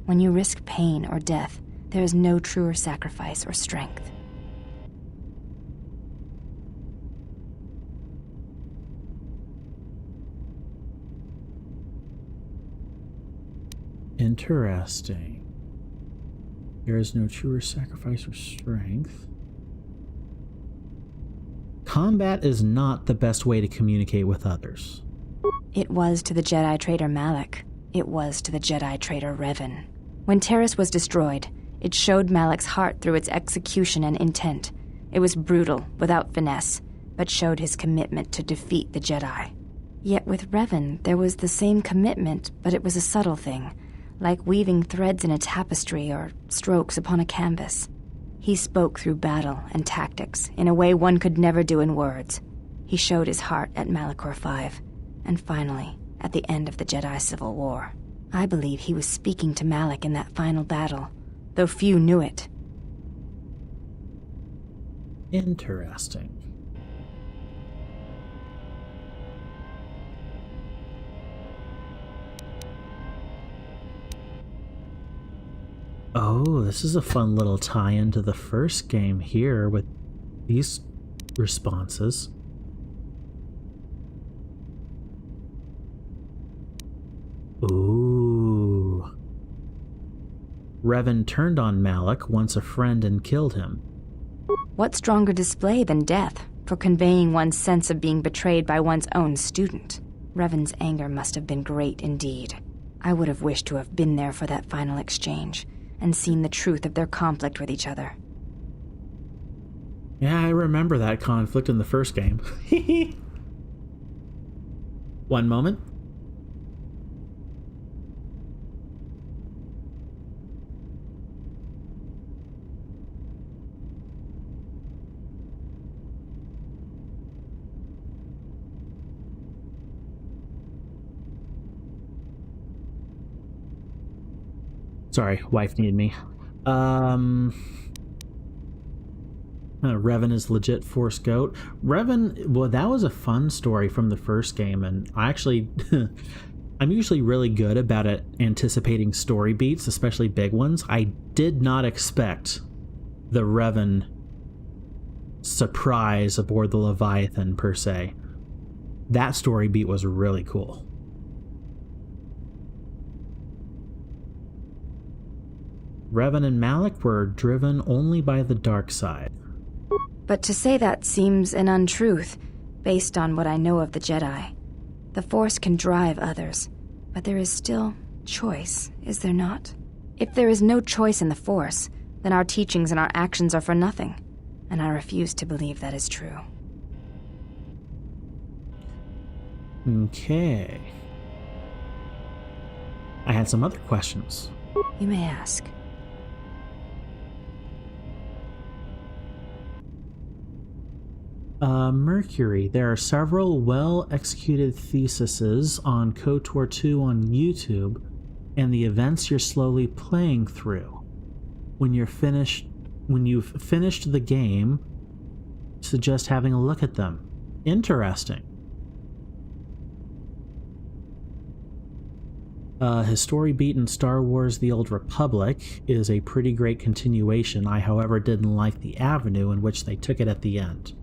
When you risk pain or death, there is no truer sacrifice or strength.
Interesting. There is no truer sacrifice or strength. Combat is not the best way to communicate with others.
It was to the Jedi traitor Malak. It was to the Jedi traitor Revan. When Terrace was destroyed, it showed Malak's heart through its execution and intent. It was brutal, without finesse, but showed his commitment to defeat the Jedi. Yet with Revan, there was the same commitment, but it was a subtle thing, like weaving threads in a tapestry or strokes upon a canvas. He spoke through battle and tactics in a way one could never do in words. He showed his heart at Malachor V, and finally, at the end of the Jedi Civil War. I believe he was speaking to Malak in that final battle, though few knew it.
Interesting. Oh, this is a fun little tie-in to the first game here with these responses. Ooh. Revan turned on Malak, once a friend, and killed him.
What stronger display than death for conveying one's sense of being betrayed by one's own student? Revan's anger must have been great indeed. I would have wished to have been there for that final exchange, and seen the truth of their conflict with each other.
Yeah, I remember that conflict in the first game. One moment. Sorry, wife needed me. Revan is legit Force Goat. Revan, well, that was a fun story from the first game, and I actually, I'm usually really good about it, anticipating story beats, especially big ones. I did not expect the Revan surprise aboard the Leviathan, per se. That story beat was really cool. Revan and Malak were driven only by the dark side.
But to say that seems an untruth, based on what I know of the Jedi. The Force can drive others, but there is still choice, is there not? If there is no choice in the Force, then our teachings and our actions are for nothing, and I refuse to believe that is true.
Okay. I had some other questions.
You may ask.
Mercury, there are several well-executed theses on KOTOR 2 on YouTube and the events you're slowly playing through. When you've finished the game, suggest having a look at them. Interesting. His story beat in Star Wars The Old Republic is a pretty great continuation. I, however, didn't like the avenue in which they took it at the end.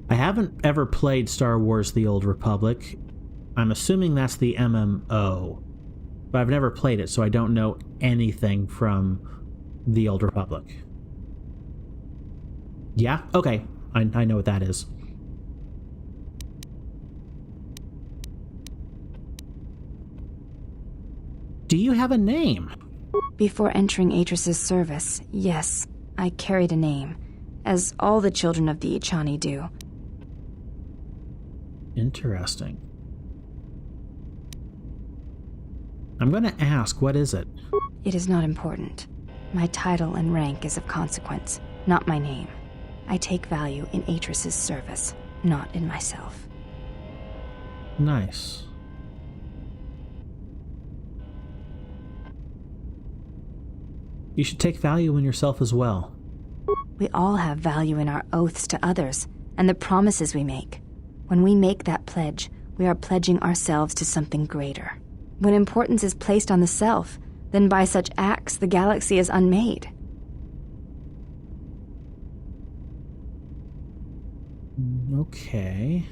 I haven't ever played Star Wars The Old Republic. I'm assuming that's the MMO, but I've never played it, so I don't know anything from The Old Republic. Yeah? Okay. I know what that is. Do you have a name?
Before entering Atris's service, yes, I carried a name, as all the children of the Ichani do.
Interesting. I'm going to ask, what is it?
It is not important. My title and rank is of consequence, not my name. I take value in Atris's service, not in myself.
Nice. You should take value in yourself as well.
We all have value in our oaths to others, and the promises we make. When we make that pledge, we are pledging ourselves to something greater. When importance is placed on the self, then by such acts the galaxy is unmade.
Okay.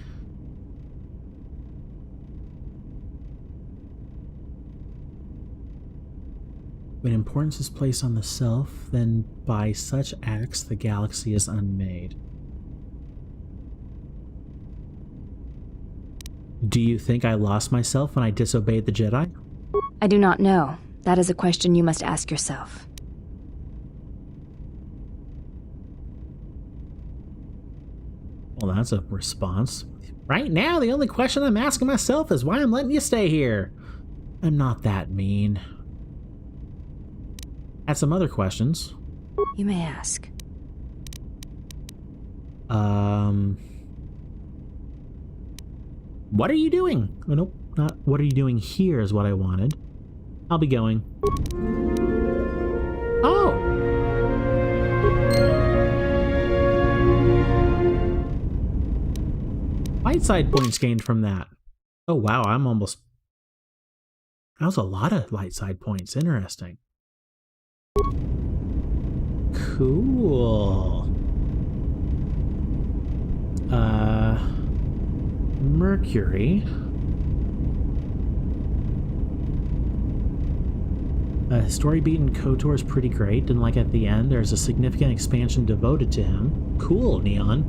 When importance is placed on the self, then by such acts the galaxy is unmade. Do you think I lost myself when I disobeyed the Jedi?
I do not know. That is a question you must ask yourself.
Well, that's a response. Right now, the only question I'm asking myself is why I'm letting you stay here. I'm not that mean. Had some other questions.
You may ask.
What are you doing? Oh, nope, not what are you doing here is what I wanted. I'll be going. Oh! Light side points gained from that. Oh wow, I'm almost... That was a lot of light side points. Interesting. Cool. Mercury. Story beat in KOTOR is pretty great, and like at the end, there's a significant expansion devoted to him. Cool, Neon.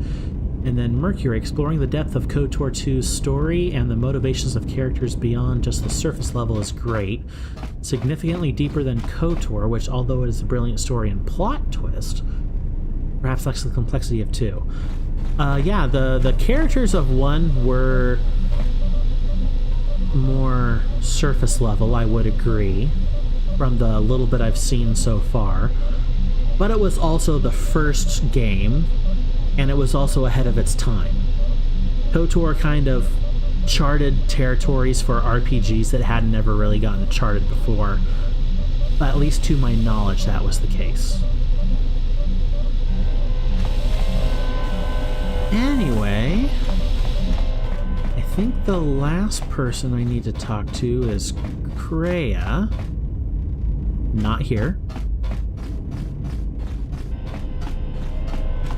And then Mercury, exploring the depth of KOTOR 2's story and the motivations of characters beyond just the surface level is great. Significantly deeper than KOTOR, which, although it is a brilliant story and plot twist, perhaps lacks the complexity of 2. Yeah, the characters of 1 were more surface level, I would agree, from the little bit I've seen so far. But it was also the first game, and it was also ahead of its time. KOTOR kind of charted territories for RPGs that had never really gotten charted before. At least to my knowledge, that was the case. Anyway, I think the last person I need to talk to is Karaeous. Not here.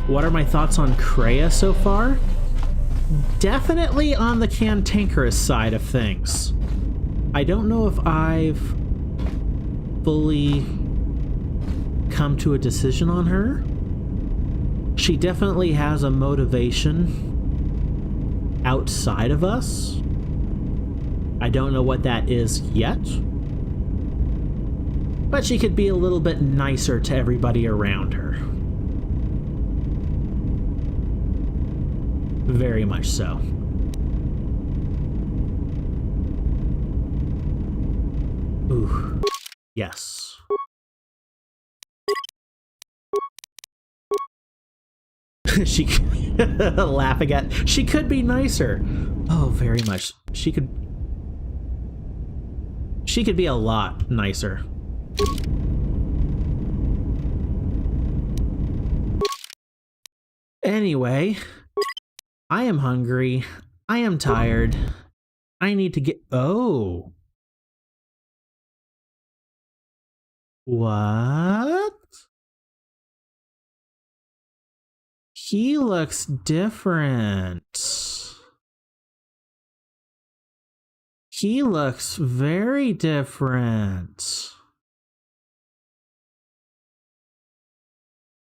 What are my thoughts on Karaeous so far? Definitely on the cantankerous side of things. I don't know if I've fully come to a decision on her. She definitely has a motivation outside of us. I don't know what that is yet. But she could be a little bit nicer to everybody around her. Very much so. Ooh. Yes. She laughing at. She could be nicer. Oh, very much. She could be a lot nicer. Anyway, I am hungry. I am tired. I need to get... Oh. What? He looks different. He looks very different.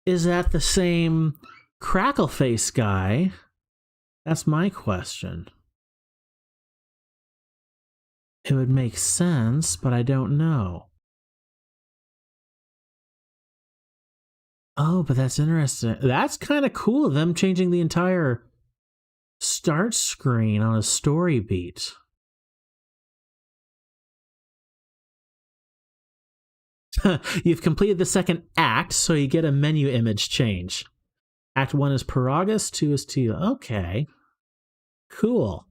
Is that the same Crackleface guy? That's my question. It would make sense, but I don't know. Oh, but that's interesting. That's kind of cool, them changing the entire start screen on a story beat. You've completed the second act, so you get a menu image change. Act 1 is Paragus, 2 is Tila. Okay. Cool.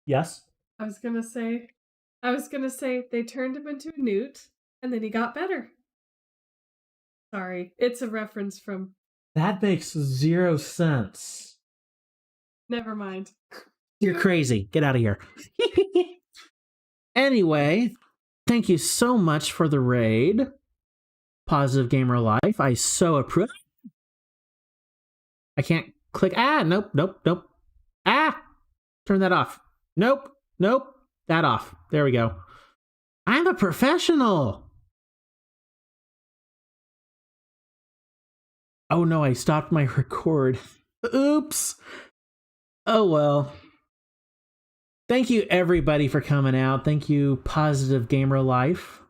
Yes?
I was gonna say they turned him into a newt, and then he got better. Sorry, it's a reference from...
That makes 0 sense.
Never mind.
You're crazy. Get out of here. Anyway, thank you so much for the raid. Positive Gamer Life. I so approve. I can't click. Nope. Turn that off. Nope. That off. There we go. I'm a professional. Oh no, I stopped my record. Oops. Oh well. Thank you everybody for coming out. Thank you Positive Gamer Life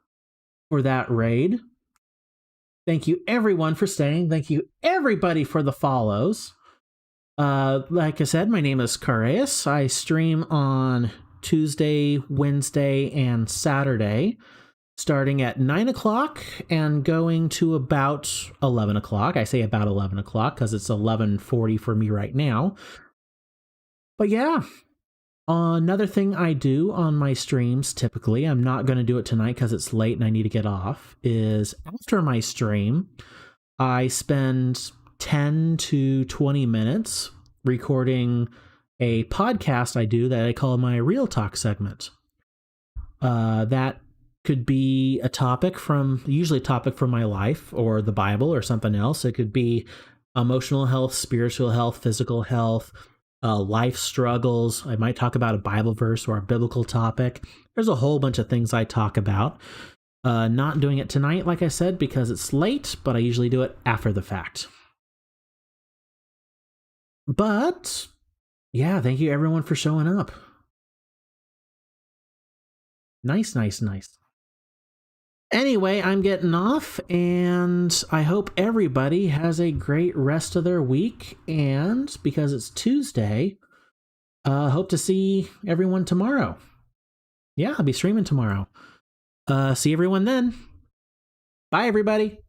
for that raid. Thank you everyone for staying. Thank you everybody for the follows. Like I said, my name is Karaeous. I stream on Tuesday, Wednesday, and Saturday, starting at 9 o'clock and going to about 11 o'clock. I say about 11 o'clock because it's 11:40 for me right now. But yeah, another thing I do on my streams, typically, I'm not going to do it tonight because it's late and I need to get off, is after my stream, I spend 10 to 20 minutes recording a podcast I do that I call my Real Talk segment. That could be usually a topic from my life or the Bible or something else. It could be emotional health, spiritual health, physical health, life struggles. I might talk about a Bible verse or a biblical topic. There's a whole bunch of things I talk about. Not doing it tonight, like I said, because it's late, but I usually do it after the fact. But yeah, thank you everyone for showing up. Nice. Anyway, I'm getting off, and I hope everybody has a great rest of their week. And because it's Tuesday, hope to see everyone tomorrow. Yeah, I'll be streaming tomorrow. See everyone then. Bye, everybody.